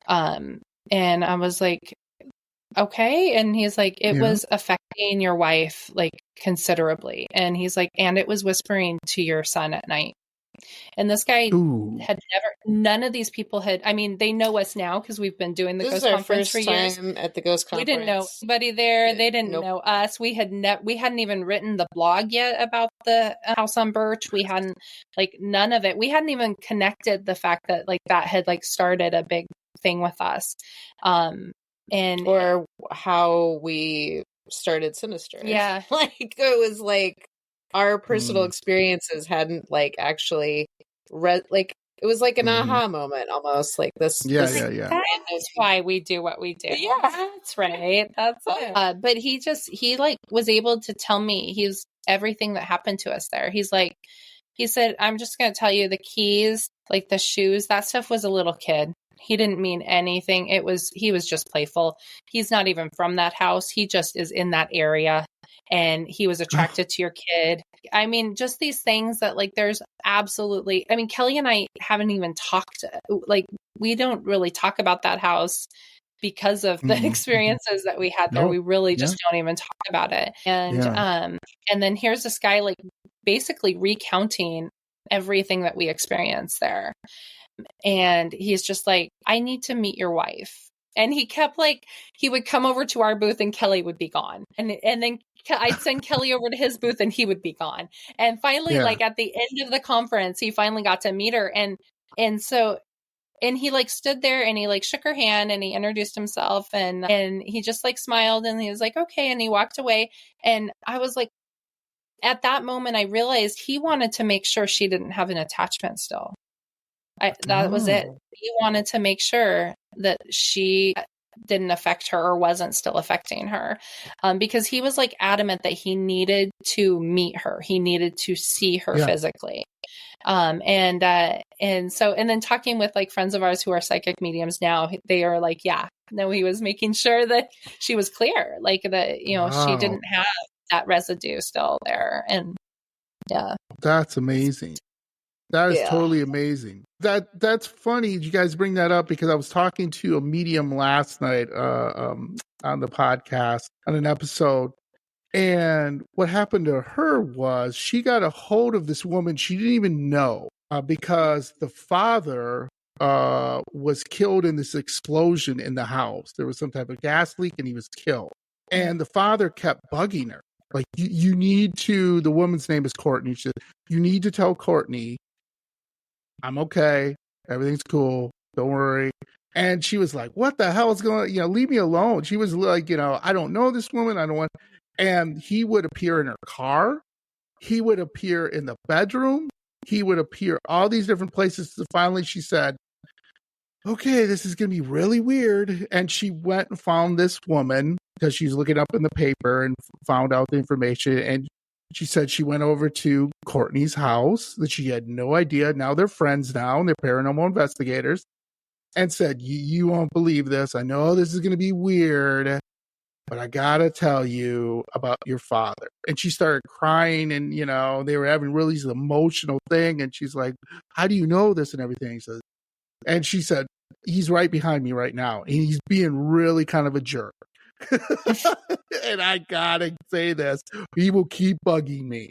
Speaker 2: And I was like, okay. And he's like, it was affecting your wife considerably. And he's like, and it was whispering to your son at night. And this guy had none of these people had, I mean, they know us now because we've been doing the Ghost Conference for years.
Speaker 3: At the Ghost Conference.
Speaker 2: We didn't know anybody there. They didn't know us. We hadn't even written the blog yet about the house on Birch. We hadn't none of it. We hadn't even connected the fact that that had started a big thing with us. And
Speaker 3: or how we started Sinister.
Speaker 2: Yeah.
Speaker 3: It was our personal experiences hadn't actually it was an aha moment almost, this.
Speaker 2: That's why we do what we do.
Speaker 3: Yeah,
Speaker 2: that's right. That's it. But he was able to tell me everything that happened to us there. He said, I'm just going to tell you, the keys, the shoes, that stuff was a little kid. He didn't mean anything. He was just playful. He's not even from that house. He just is in that area. And he was attracted to your kid. I mean, just these things that there's absolutely, I mean, Kelly and I haven't even talked, we don't really talk about that house because of the experiences that we had there.
Speaker 1: Nope.
Speaker 2: We really just don't even talk about it. And then here's this guy basically recounting everything that we experienced there. And he's just like, I need to meet your wife. And he kept he would come over to our booth and Kelly would be gone. And then I'd send Kelly over to his booth and he would be gone. And finally, at the end of the conference, he finally got to meet her. And he stood there and he shook her hand and he introduced himself and he just smiled and he was like, okay. And he walked away. And I was at that moment, I realized he wanted to make sure she didn't have an attachment still. That was it. He wanted to make sure that she, didn't affect her or wasn't still affecting her, because he was like adamant that he needed to meet her. He needed to see her physically. And then talking with like friends of ours who are psychic mediums now, they are like, no, he was making sure that she was clear, like that, she didn't have that residue still there. And
Speaker 1: that's amazing. That is totally amazing. That's funny you guys bring that up, because I was talking to a medium last night on the podcast on an episode, and what happened to her was she got a hold of this woman she didn't even know, because the father was killed in this explosion in the house. There was some type of gas leak and he was killed. And the father kept bugging her. Like, you need to, the woman's name is Courtney. She said, you need to tell Courtney, I'm okay. Everything's cool. Don't worry. And she was like, what the hell is going on? Leave me alone. She was like, I don't know this woman. I don't want. And he would appear in her car. He would appear in the bedroom. He would appear all these different places. So finally she said, okay, this is going to be really weird. And she went and found this woman because she's looking up in the paper and found out the information. And she said she went over to Courtney's house, that she had no idea. Now they're friends now, and they're paranormal investigators, and said, you won't believe this. I know this is going to be weird, but I got to tell you about your father. And she started crying, and, they were having really this emotional thing. And she's like, how do you know this and everything? And she said, he's right behind me right now. And he's being really kind of a jerk. And I gotta say this, he will keep bugging me.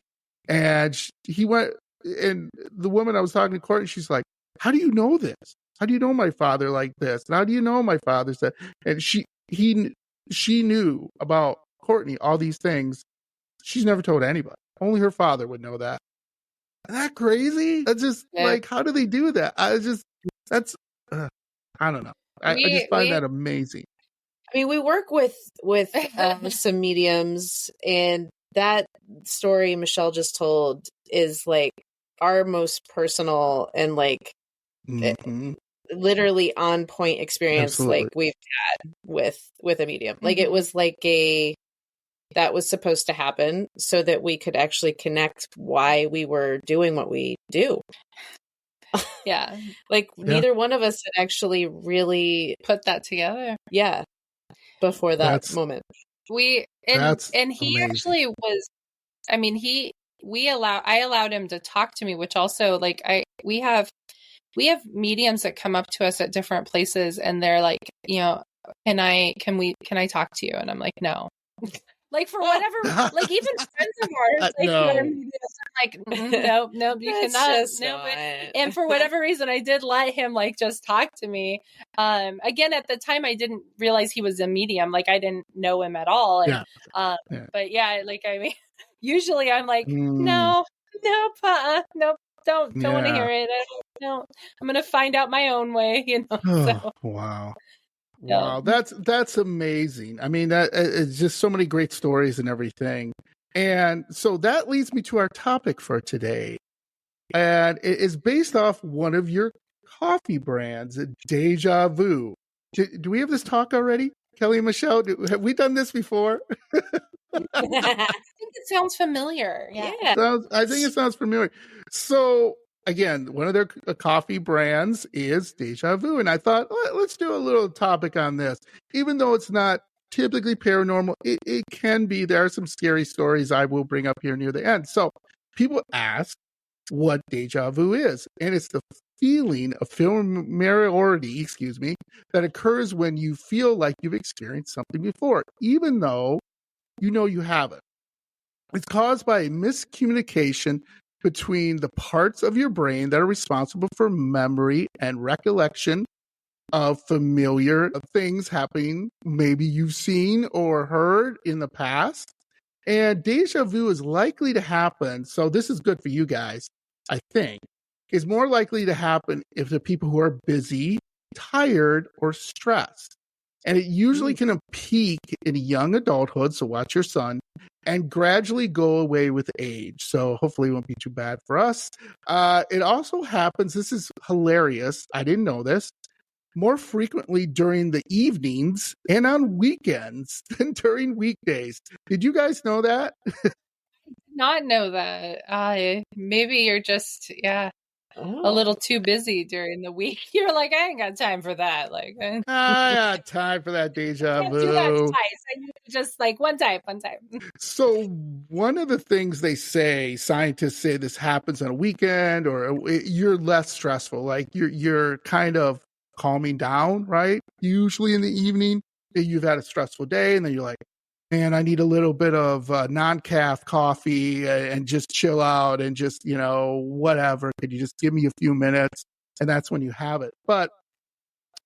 Speaker 1: And he went, and the woman I was talking to, Courtney, she's like, how do you know this? How do you know my father like this? And how do you know my father said? And she knew about Courtney all these things. She's never told anybody. Only her father would know that. Isn't that crazy? That's just like, how do they do that? I don't know. I just find that amazing.
Speaker 3: I mean, we work with some mediums, and that story Michelle just told is like our most personal and like literally on point experience like we've had with a medium. Like it was like that was supposed to happen so that we could actually connect why we were doing what we do.
Speaker 2: Yeah.
Speaker 3: Like neither one of us had actually really
Speaker 2: put that together.
Speaker 3: Yeah. Before that moment.
Speaker 2: He amazing. Actually was, I mean, I allowed him to talk to me, which also like we have mediums that come up to us at different places and they're like, can I talk to you? And I'm like, no. Like for whatever, like even friends of ours, like, no. Nope, you cannot. Nope. And for whatever reason, I did let him like just talk to me. Again, at the time, I didn't realize he was a medium. Like I didn't know him at all. And, but yeah, like I mean, usually I'm like, no, nope, don't want to hear it. No, I'm gonna find out my own way. So.
Speaker 1: Wow. Wow, that's amazing. I mean, that it's just so many great stories and everything. And so that leads me to our topic for today. And it is based off one of your coffee brands, Deja Vu. Do we have this talk already? Kelly and Michelle, have we done this before?
Speaker 2: I think it sounds familiar. Yeah.
Speaker 1: I think it sounds familiar. So again, one of their coffee brands is Deja Vu. And I thought, let's do a little topic on this. Even though it's not typically paranormal, it can be. There are some scary stories I will bring up here near the end. So people ask what Deja Vu is. And it's the feeling of familiarity, that occurs when you feel like you've experienced something before, even though you know you haven't. It's caused by a miscommunication between the parts of your brain that are responsible for memory and recollection of familiar things happening, maybe you've seen or heard in the past. And deja vu is likely to happen. So this is good for you guys, I think. Is more likely to happen if the people who are busy, tired, or stressed. And it usually can peak in young adulthood, so watch your son, and gradually go away with age. So hopefully it won't be too bad for us. It also happens, this is hilarious, I didn't know this, more frequently during the evenings and on weekends than during weekdays. Did you guys know that?
Speaker 2: Not know that. Maybe you're just a little too busy during the week. You're like, I ain't got time for that. Like,
Speaker 1: I got time for that deja
Speaker 2: can't do that
Speaker 1: vu.
Speaker 2: twice. I need to just like one time.
Speaker 1: So one of the things they say, scientists say, this happens on a weekend, or you're less stressful. Like you're kind of calming down, right? Usually in the evening, you've had a stressful day, and then you're like, man, I need a little bit of non-caf coffee and just chill out and just, whatever. Could you just give me a few minutes? And that's when you have it. But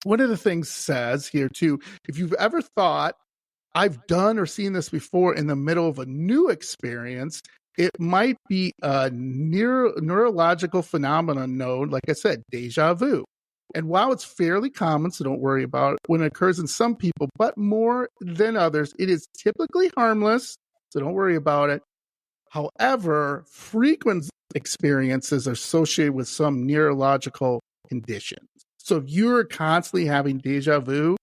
Speaker 1: one of the things says here too, if you've ever thought, I've done or seen this before in the middle of a new experience, it might be a neurological phenomenon known, like I said, deja vu. And while it's fairly common, so don't worry about it, when it occurs in some people, but more than others, it is typically harmless, so don't worry about it. However, frequent experiences are associated with some neurological condition. So if you're constantly having deja vu,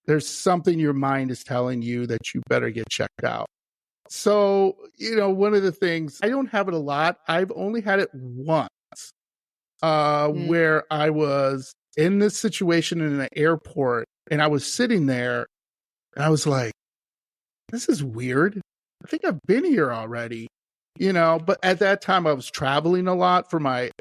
Speaker 1: there's something your mind is telling you that you better get checked out. So, one of the things, I don't have it a lot. I've only had it once, where I was in this situation in an airport, and I was sitting there, and I was like, this is weird. I think I've been here already, but at that time I was traveling a lot for my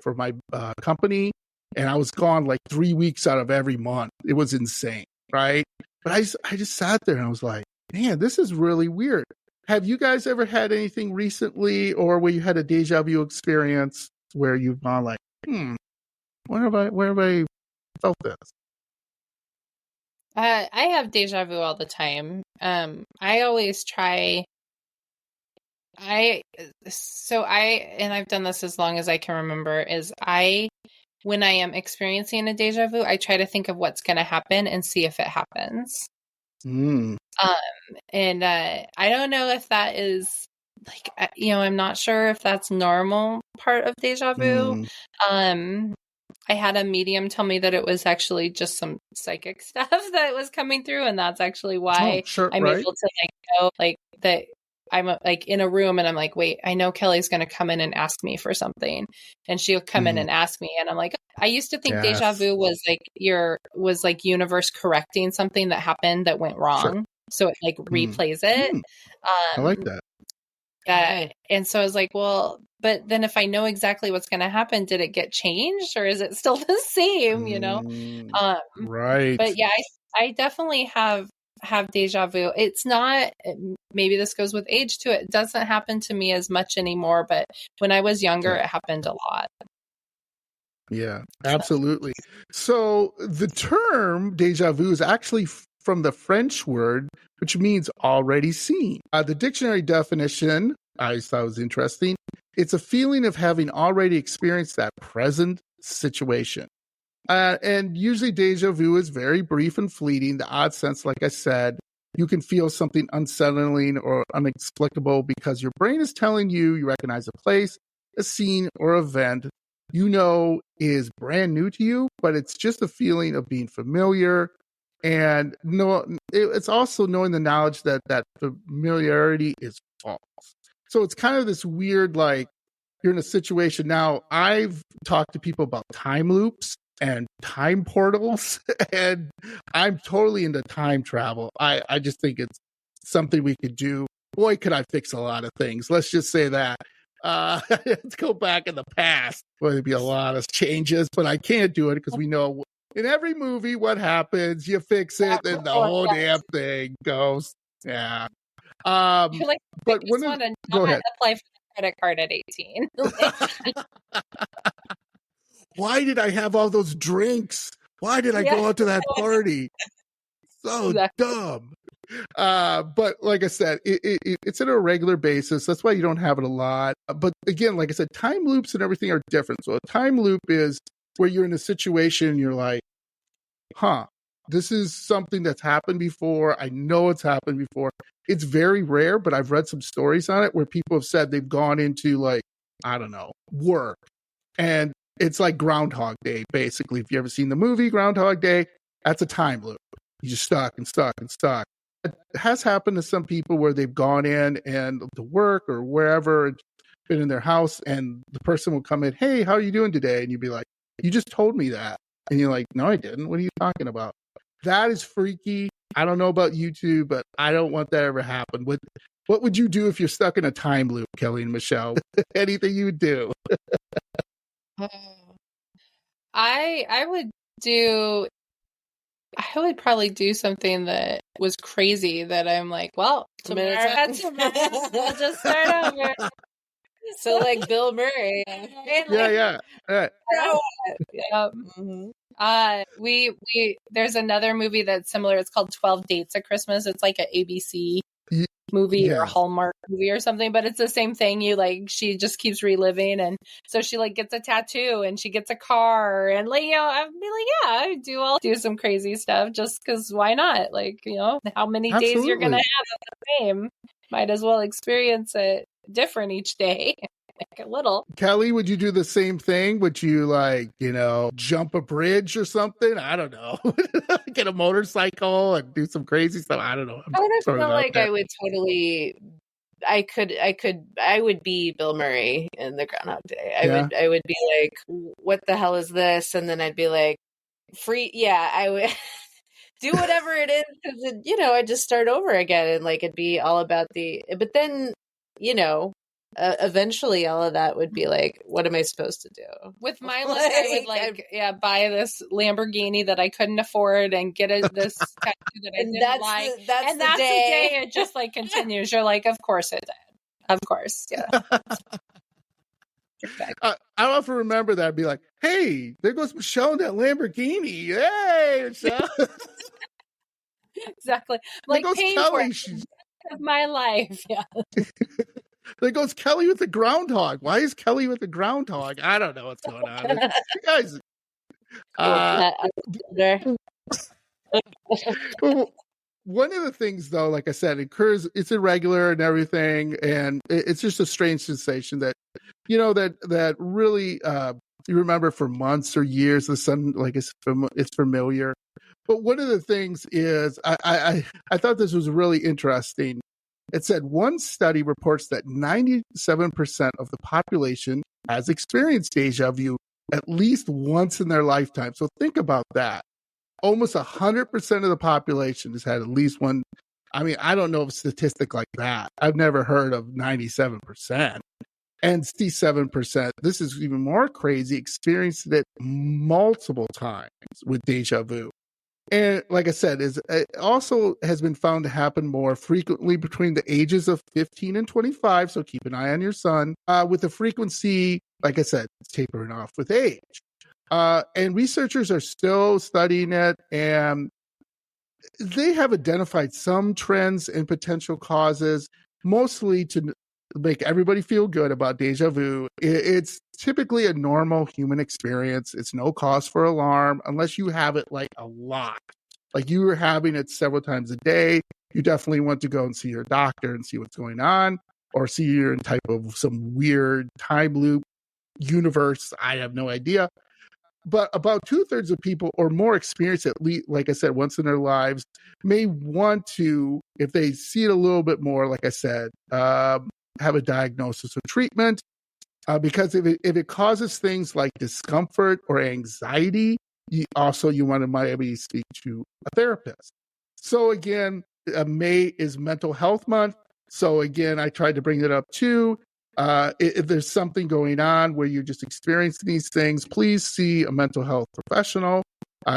Speaker 1: company, and I was gone like 3 weeks out of every month. It was insane, right? But I just sat there and I was like, man, this is really weird. Have you guys ever had anything recently, or where you had a deja vu experience where you've gone like, where have I felt this?
Speaker 2: I have deja vu all the time. I always try. And I've done this as long as I can remember, when I am experiencing a deja vu, I try to think of what's going to happen and see if it happens. And I don't know if that is like, I'm not sure if that's normal part of deja vu. I had a medium tell me that it was actually just some psychic stuff that was coming through, and that's actually why I'm able to know that I'm like in a room and I'm like, wait, I know Kelly's going to come in and ask me for something, and she'll come in and ask me, and I'm like, I used to think deja vu was like universe correcting something that happened that went wrong, so it like replays it.
Speaker 1: I like that.
Speaker 2: And so I was like, well, but then if I know exactly what's going to happen, did it get changed or is it still the same?
Speaker 1: Right.
Speaker 2: But yeah, I definitely have deja vu. It's not, maybe this goes with age too. It doesn't happen to me as much anymore, but when I was younger, it happened a lot.
Speaker 1: Yeah, absolutely. So the term deja vu is actually from the French word, which means already seen. The dictionary definition, I thought was interesting. It's a feeling of having already experienced that present situation. And usually deja vu is very brief and fleeting. The odd sense, like I said, you can feel something unsettling or inexplicable because your brain is telling you recognize a place, a scene, or event is brand new to you, but it's just a feeling of being familiar. And it's also knowing the knowledge that familiarity is false. So it's kind of this weird, like, you're in a situation. Now, I've talked to people about time loops and time portals, and I'm totally into time travel. I just think it's something we could do. Boy, could I fix a lot of things. Let's just say that. Let's go back in the past. Well, there'd be a lot of changes, but I can't do it because we know in every movie what happens. You fix it, then the whole damn thing goes. Yeah.
Speaker 2: You're like,
Speaker 1: but
Speaker 2: I just want to not apply for the credit card at 18.
Speaker 1: Why did I have all those drinks? Why did I go out to that party? So dumb. But like I said, it's on a regular basis. That's why you don't have it a lot. But again, like I said, time loops and everything are different. So a time loop is where you're in a situation and you're like, this is something that's happened before. I know it's happened before. It's very rare, but I've read some stories on it where people have said they've gone into, like, I don't know, work. And it's like Groundhog Day, basically. If you ever seen the movie Groundhog Day, That's a time loop. You just stuck and stuck and stuck. It has happened to some people where they've gone in and to work or wherever, been in their house, and the person will come in, hey, how are you doing today? And you'd be like, you just told me that. And you're like, no, I didn't. What are you talking about? That is freaky. I don't know about you two, but I don't want that ever happen. What would you do if you're stuck in a time loop, Kelly and Michelle? Anything you would do?
Speaker 2: I would probably do something that was crazy that I'm like, well, tomorrow I'll just start over.
Speaker 3: So like Bill Murray.
Speaker 1: Yeah.
Speaker 2: Yeah. We there's another movie that's similar. It's called 12 Dates at Christmas. It's like an ABC movie or a Hallmark movie or something, but it's the same thing. She just keeps reliving, and so she like gets a tattoo and she gets a car, and like, I'd be like, yeah, I'll do some crazy stuff just because why not? Like, how many days you're gonna have of the same, might as well experience it different each day. Like a little.
Speaker 1: Kelly, would you do the same thing? Would you jump a bridge or something? I don't know. Get a motorcycle and do some crazy stuff. I don't know.
Speaker 3: I feel like I would totally. I would be Bill Murray in the Groundhog Day. I would be like, what the hell is this? And then I'd be like, free. Yeah, I would do whatever it is because I'd just start over again and like it'd be all about but then eventually all of that would be like, what am I supposed to do
Speaker 2: with my list? I would buy this Lamborghini that I couldn't afford and get this tattoo that I didn't like. That's the day it just like continues. You're like, of course it did. Of course. Yeah.
Speaker 1: I often remember that. I'd be like, hey, there goes Michelle in that Lamborghini. Hey, Michelle.
Speaker 2: Exactly. Like paying Kelly, for it of my life. Yeah.
Speaker 1: There goes Kelly with the groundhog. Why is Kelly with the groundhog? I don't know what's going on. You guys. One of the things, though, like I said, it's irregular and everything, and it's just a strange sensation that, that really you remember for months or years. The sun, like, it's familiar. But one of the things is, I thought this was really interesting. It said one study reports that 97% of the population has experienced deja vu at least once in their lifetime. So think about that. Almost 100% of the population has had at least one. I mean, I don't know of a statistic like that. I've never heard of 97%. And 67%, this is even more crazy, experienced it multiple times with deja vu. And like I said, it also has been found to happen more frequently between the ages of 15 and 25. So keep an eye on your son. With the frequency, like I said, it's tapering off with age. And researchers are still studying it, and they have identified some trends and potential causes, mostly to make everybody feel good about deja vu. It's typically a normal human experience. It's no cause for alarm unless you have it like a lot. Like you were having it several times a day. You definitely want to go and see your doctor and see what's going on, or see you're in type of some weird time loop universe. I have no idea. But about 2/3 of people or more experience at least, like I said, once in their lives, may want to, if they see it a little bit more, like I said, have a diagnosis or treatment. Because if it causes things like discomfort or anxiety, you want to maybe speak to a therapist. So again, May is Mental Health Month. So again, I tried to bring it up too. If there's something going on where you're just experiencing these things, please see a mental health professional.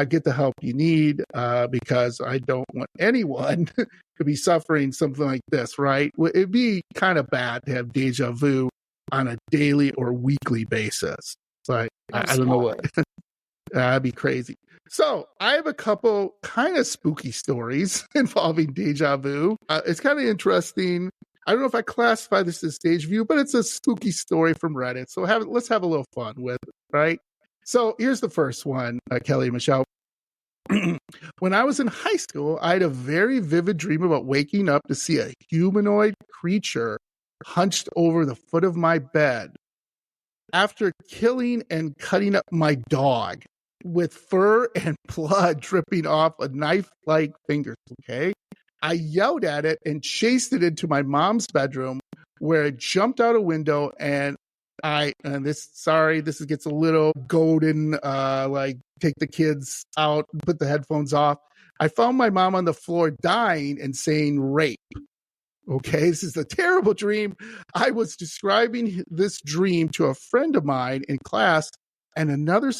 Speaker 1: Get the help you need, because I don't want anyone to be suffering something like this, right? It'd be kind of bad to have deja vu on a daily or weekly basis. So I don't know what. That'd be crazy. So I have a couple kind of spooky stories involving deja vu. It's kind of interesting. I don't know if I classify this as deja vu, but it's a spooky story from Reddit. So let's have a little fun with it, right? So here's the first one, Kelly and Michelle. When I was in high school, I had a very vivid dream about waking up to see a humanoid creature hunched over the foot of my bed after killing and cutting up my dog. with fur and blood dripping off a knife-like fingers, okay? I yelled at it and chased it into my mom's bedroom where it jumped out a window and this gets a little golden, like take the kids out, put the headphones off. I found my mom on the floor dying and saying rape. Okay, this is a terrible dream. I was describing this dream to a friend of mine in class, and another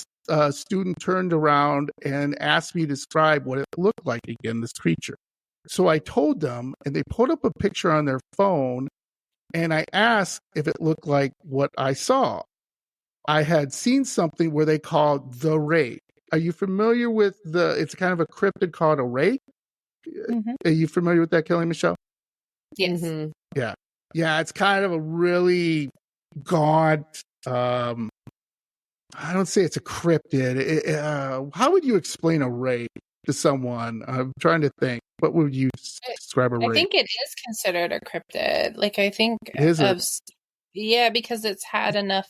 Speaker 1: student turned around and asked me to describe what it looked like again, this creature. So I told them, and they put up a picture on their phone, and I asked if it looked like what I saw. I had seen something where they called the rake. Are you familiar with it's kind of a cryptid called a rake?
Speaker 2: Mm-hmm.
Speaker 1: Are you familiar with that, Kelly Michelle?
Speaker 2: Yes.
Speaker 3: Mm-hmm.
Speaker 1: Yeah. Yeah, it's kind of a really gaunt, I don't say it's a cryptid. How would you explain a rake to someone? I'm trying to think. What would you describe a rake?
Speaker 2: I think it is considered a cryptid. Like, I think
Speaker 1: Is it?
Speaker 2: Yeah, because it's had enough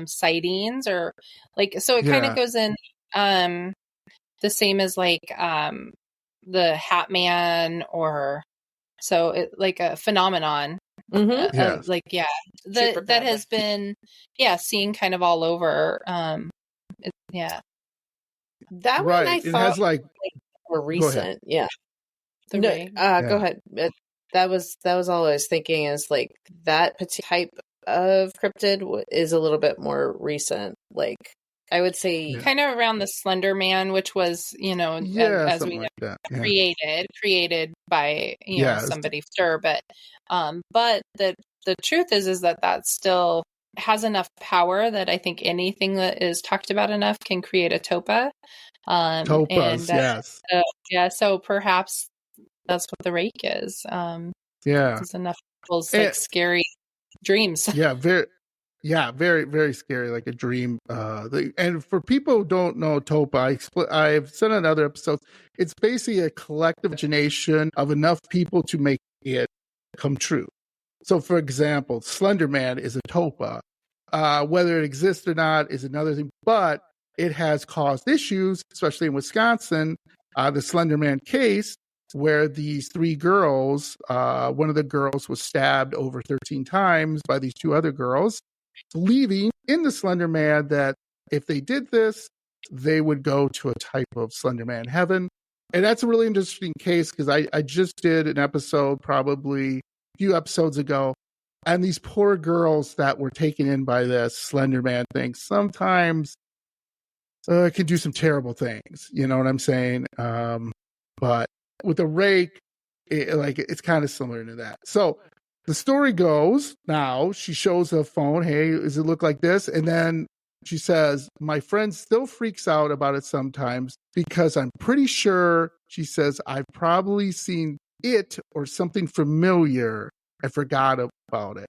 Speaker 2: sightings, or like, so it kind of goes in the same as like the Hat Man, or so it like a phenomenon.
Speaker 3: Mm-hmm.
Speaker 1: Yes.
Speaker 2: Like, yeah, that has been seen kind of all over. Yeah,
Speaker 3: that
Speaker 1: right.
Speaker 3: one I
Speaker 1: it
Speaker 3: thought
Speaker 1: has like
Speaker 3: more recent. Yeah.
Speaker 2: the
Speaker 3: No,
Speaker 2: ray.
Speaker 3: go ahead. That was all I was thinking, is like that particular type of cryptid is a little bit more recent. Like, I would say
Speaker 2: kind of around the Slender Man, which was, as we know,
Speaker 1: like that.
Speaker 2: created by somebody sure, but the truth is that still has enough power that I think anything that is talked about enough can create a topa.
Speaker 1: Topas,
Speaker 2: yes. So perhaps that's what the rake is. It's enough people's like scary dreams.
Speaker 1: Very, very scary, like a dream. And for people who don't know Topa, I've said in other episodes, it's basically a collective imagination of enough people to make it come true. So, for example, Slender Man is a Topa. Whether it exists or not is another thing, but it has caused issues, especially in Wisconsin. The Slender Man case, where these three girls, one of the girls was stabbed over 13 times by these two other girls, believing in the Slender Man that if they did this, they would go to a type of Slender Man heaven. And that's a really interesting case, because I just did an episode probably a few episodes ago, and these poor girls that were taken in by this Slender Man thing sometimes can do some terrible things. You know what I'm saying? But with a rake, it's kind of similar to that. So the story goes, now she shows a phone. Hey, does it look like this? And then she says, my friend still freaks out about it sometimes, because I'm pretty sure, she says, I've probably seen it or something familiar and forgot about it.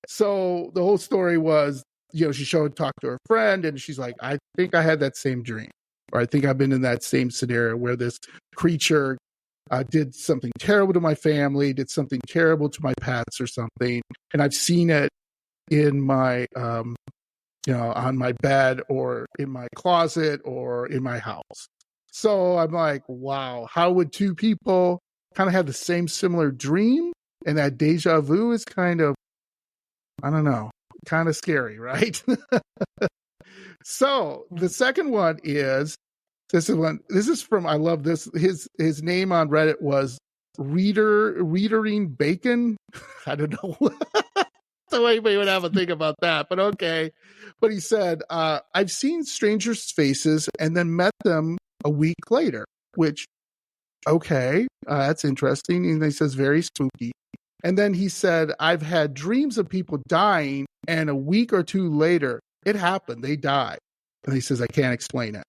Speaker 1: So the whole story was, she talked to her friend, and she's like, I think I had that same dream, or I think I've been in that same scenario where this creature did something terrible to my family, did something terrible to my pets or something. And I've seen it in my, on my bed, or in my closet, or in my house. So I'm like, wow, how would two people kind of have the same similar dream? And that deja vu is kind of, I don't know, kind of scary, right? So the second one is, this is from, I love this. His name on Reddit was Readering Bacon. I don't know. So anybody would have a think about that, but okay. But he said, I've seen strangers' faces and then met them a week later, which, okay, that's interesting. And he says, very spooky. And then he said, I've had dreams of people dying, and a week or two later, it happened. They died. And he says, I can't explain it.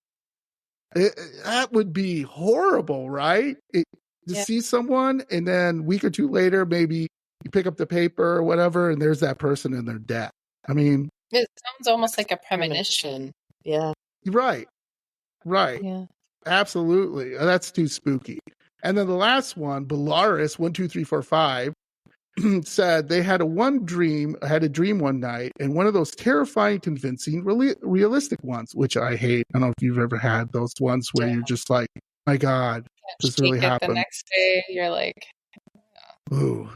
Speaker 1: That would be horrible, right? See someone, and then a week or two later, maybe you pick up the paper or whatever, and there's that person and they're dead. I mean,
Speaker 2: it sounds almost like a premonition.
Speaker 3: Yeah.
Speaker 1: Right. Yeah. Absolutely. That's too spooky. And then the last one, Belarus 12345. said they had a dream one night, and one of those terrifying, convincing, realistic ones, which I hate. I don't know if you've ever had those ones where you're just like, my God, this really happened.
Speaker 2: The next day, you're like,
Speaker 1: ooh.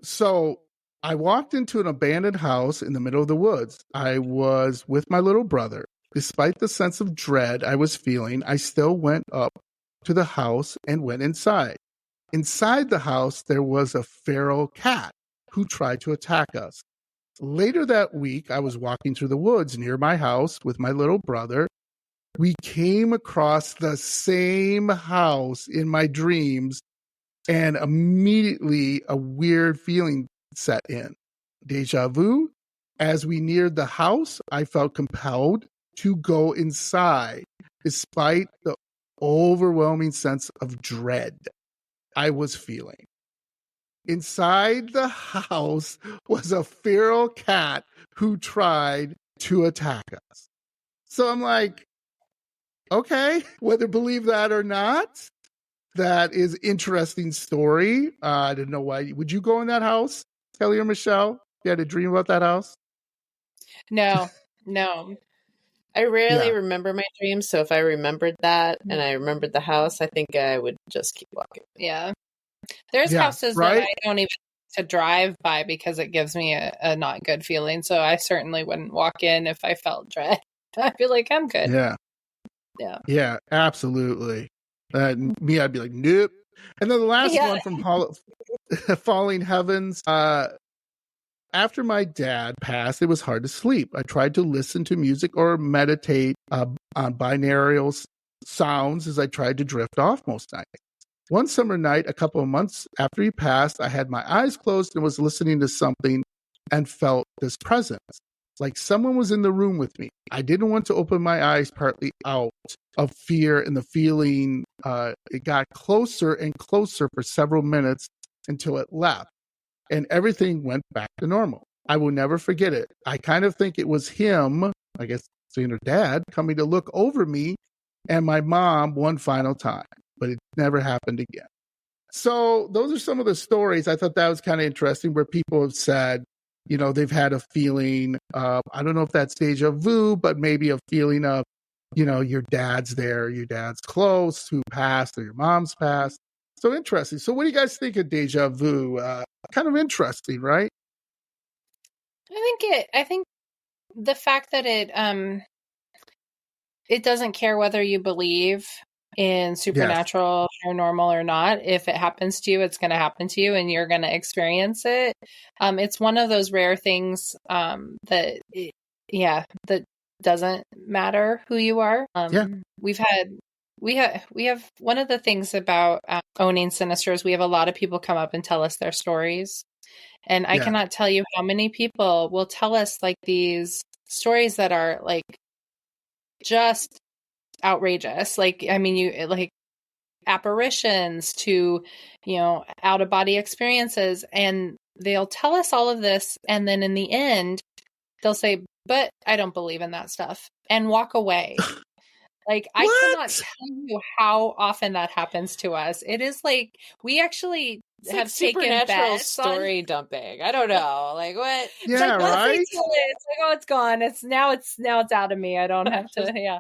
Speaker 1: So I walked into an abandoned house in the middle of the woods. I was with my little brother. Despite the sense of dread I was feeling, I still went up to the house and went inside. Inside the house, there was a feral cat who tried to attack us. Later that week, I was walking through the woods near my house with my little brother. We came across the same house in my dreams, and immediately a weird feeling set in. Deja vu. As we neared the house, I felt compelled to go inside, despite the overwhelming sense of dread I was feeling. Inside the house was a feral cat who tried to attack us. So I'm like, okay, whether believe that or not, that is interesting story. I didn't know why. Would you go in that house, Kelly or Michelle? You had a dream about that house?
Speaker 2: no.
Speaker 3: I rarely remember my dreams, so if I remembered that and I remembered the house, I think I would just keep walking.
Speaker 2: Yeah. There's houses that I don't even to drive by because it gives me a not good feeling. So I certainly wouldn't walk in if I felt dread. I feel like I'm good.
Speaker 1: Yeah, absolutely. Me, I'd be like, nope. And then the last one from Falling Heavens. After my dad passed, it was hard to sleep. I tried to listen to music or meditate on binaural sounds as I tried to drift off most nights. One summer night, a couple of months after he passed, I had my eyes closed and was listening to something and felt this presence, like someone was in the room with me. I didn't want to open my eyes, partly out of fear, and the feeling, it got closer and closer for several minutes until it left. And everything went back to normal. I will never forget it. I kind of think it was him, I guess, seeing her dad, coming to look over me and my mom one final time, but it never happened again. So those are some of the stories. I thought that was kind of interesting where people have said, you know, they've had a feeling, I don't know if that's deja vu, but maybe a feeling of, you know, your dad's there, your dad's close, who passed, or your mom's passed. So interesting. So what do you guys think of deja vu? Kind of interesting, right?
Speaker 2: I think the fact that it doesn't care whether you believe in supernatural, paranormal or not. If it happens to you, it's going to happen to you and you're going to experience it. It's one of those rare things that doesn't matter who you are. We have one of the things about owning Sinister is we have a lot of people come up and tell us their stories. And I cannot tell you how many people will tell us like these stories that are like just outrageous. Like, I mean, you like apparitions to, you know, out of body experiences. And they'll tell us all of this. And then in the end, they'll say, but I don't believe in that stuff and walk away. Like, I cannot tell you how often that happens to us. It is like, we actually
Speaker 3: it's
Speaker 2: have
Speaker 3: like
Speaker 2: taken
Speaker 3: supernatural
Speaker 2: bets
Speaker 3: story dumping. I don't know. Like, what?
Speaker 1: Yeah,
Speaker 2: it's like,
Speaker 1: right?
Speaker 2: It's like, oh, it's gone. It's now it's out of me. I don't have to,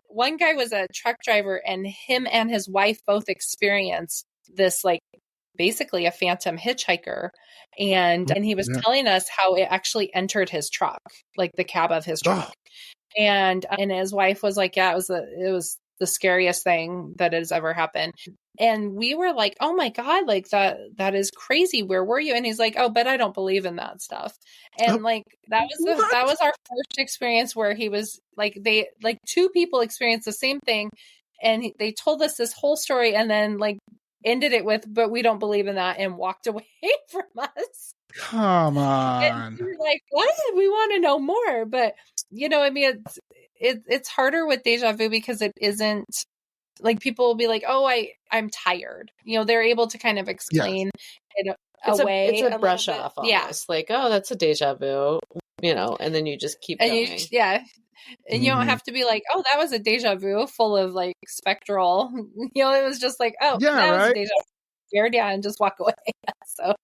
Speaker 2: one guy was a truck driver and him and his wife both experienced this, like, basically a phantom hitchhiker. And he was telling us how it actually entered his truck, like the cab of his truck. And his wife was like, yeah, it was the scariest thing that has ever happened. And we were like, oh my God, like that is crazy. Where were you? And he's like, oh, but I don't believe in that stuff. And like, that was our first experience where he was like, two people experienced the same thing. And they told us this whole story and then like ended it with, but we don't believe in that, and walked away from us.
Speaker 1: Come on.
Speaker 2: And we were like, what? We want to know more. But, you know, I mean, it's harder with deja vu because it isn't like, people will be like, oh, I'm tired. You know, they're able to kind of explain it away.
Speaker 3: It's a brush off almost. Like, oh, that's a deja vu, you know, and then you just keep going.
Speaker 2: And you don't have to be like, oh, that was a deja vu full of like spectral, you know, it was just like, oh, that was a deja vu. And just walk away. So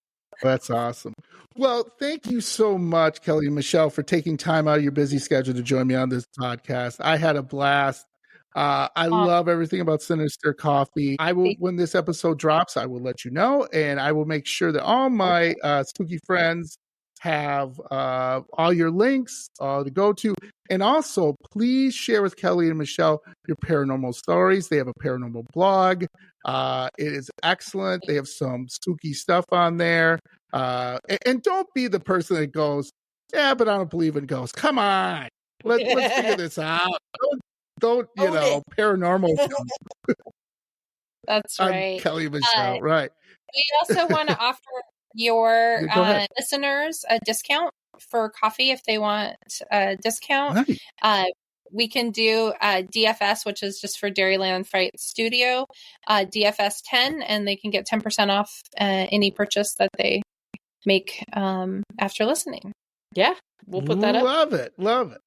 Speaker 1: That's awesome. Well, thank you so much, Kelly and Michelle, for taking time out of your busy schedule to join me on this podcast. I had a blast. I love everything about Sinister Coffee. I will, when this episode drops, I will let you know, and I will make sure that all my spooky friends have all your links to go to. And also, please share with Kelly and Michelle your paranormal stories. They have a paranormal blog. It is excellent. They have some spooky stuff on there. And don't be the person that goes, yeah, but I don't believe in ghosts. Come on. Let's figure this out. Don't paranormal.
Speaker 2: That's right.
Speaker 1: Kelly and Michelle, right.
Speaker 2: We also want to offer your
Speaker 1: Yeah,
Speaker 2: listeners a discount for coffee if they want a discount.
Speaker 1: Right.
Speaker 2: We can do DFS, which is just for Dairyland Fright Studio, DFS 10, and they can get 10% off any purchase that they make after listening.
Speaker 3: Yeah, we'll put that up.
Speaker 1: Love it.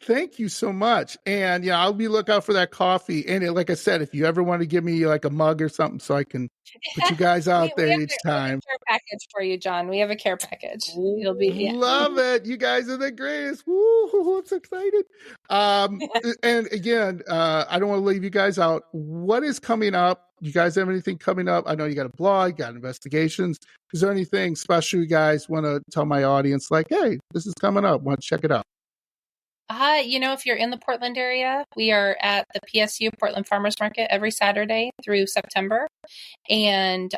Speaker 1: Thank you so much. And yeah, I'll be looking out for that coffee. And like I said, if you ever want to give me like a mug or something so I can put you guys out there each time.
Speaker 2: We have a care package for you, John. We have a care package. You'll be
Speaker 1: Love it. You guys are the greatest. Woo, I'm so excited. And again, I don't want to leave you guys out. What is coming up? You guys have anything coming up? I know you got a blog, got investigations. Is there anything special you guys want to tell my audience? Like, hey, this is coming up. Want to check it out?
Speaker 2: If you're in the Portland area, we are at the PSU Portland Farmers Market every Saturday through September. And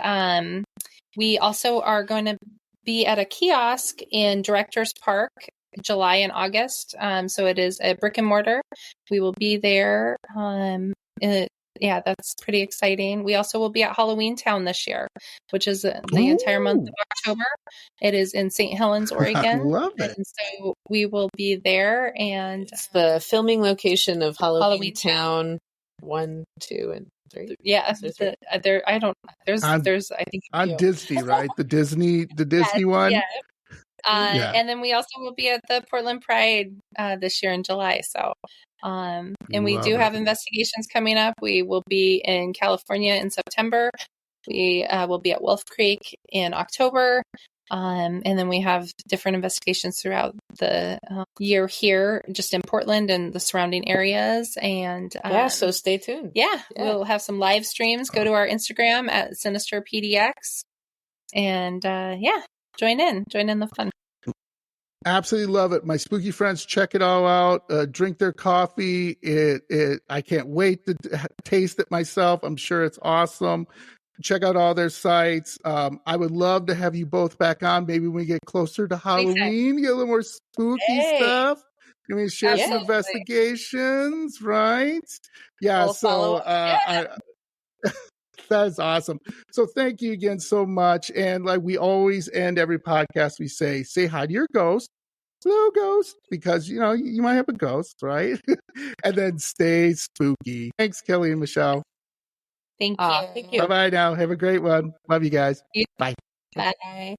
Speaker 2: we also are going to be at a kiosk in Directors Park, July and August. So it is a brick and mortar. We will be there. That's pretty exciting. We also will be at Halloween Town this year, which is the entire month of October. It is in St. Helens, Oregon.
Speaker 1: I love it.
Speaker 2: And so we will be there. And
Speaker 3: it's the filming location of Halloween Town 1, 2, and 3.
Speaker 2: Yeah, there's I think
Speaker 1: on Disney, right? The Disney one.
Speaker 2: Yeah. And then we also will be at the Portland Pride this year in July. So, and we do have investigations coming up. We will be in California in September. We will be at Wolf Creek in October. And then we have different investigations throughout the year here, just in Portland and the surrounding areas. And
Speaker 3: so stay tuned.
Speaker 2: Yeah, we'll have some live streams. Go to our Instagram at Sinister PDX. And join in the fun.
Speaker 1: Absolutely love it. My spooky friends, check it all out. Drink their coffee. I can't wait to taste it myself. I'm sure it's awesome. Check out all their sites. I would love to have you both back on. Maybe when we get closer to Halloween, get a little more spooky stuff. I mean, share some investigations, right? Yeah.
Speaker 3: We'll
Speaker 1: That is awesome. So thank you again so much. And like we always end every podcast, we say hi to your ghost. Hello, ghost, because you might have a ghost, right? And then stay spooky. Thanks, Kelly and Michelle.
Speaker 2: Thank you.
Speaker 3: Thank you.
Speaker 1: Bye-bye now. Have a great one. Love you guys. Bye.
Speaker 2: Bye.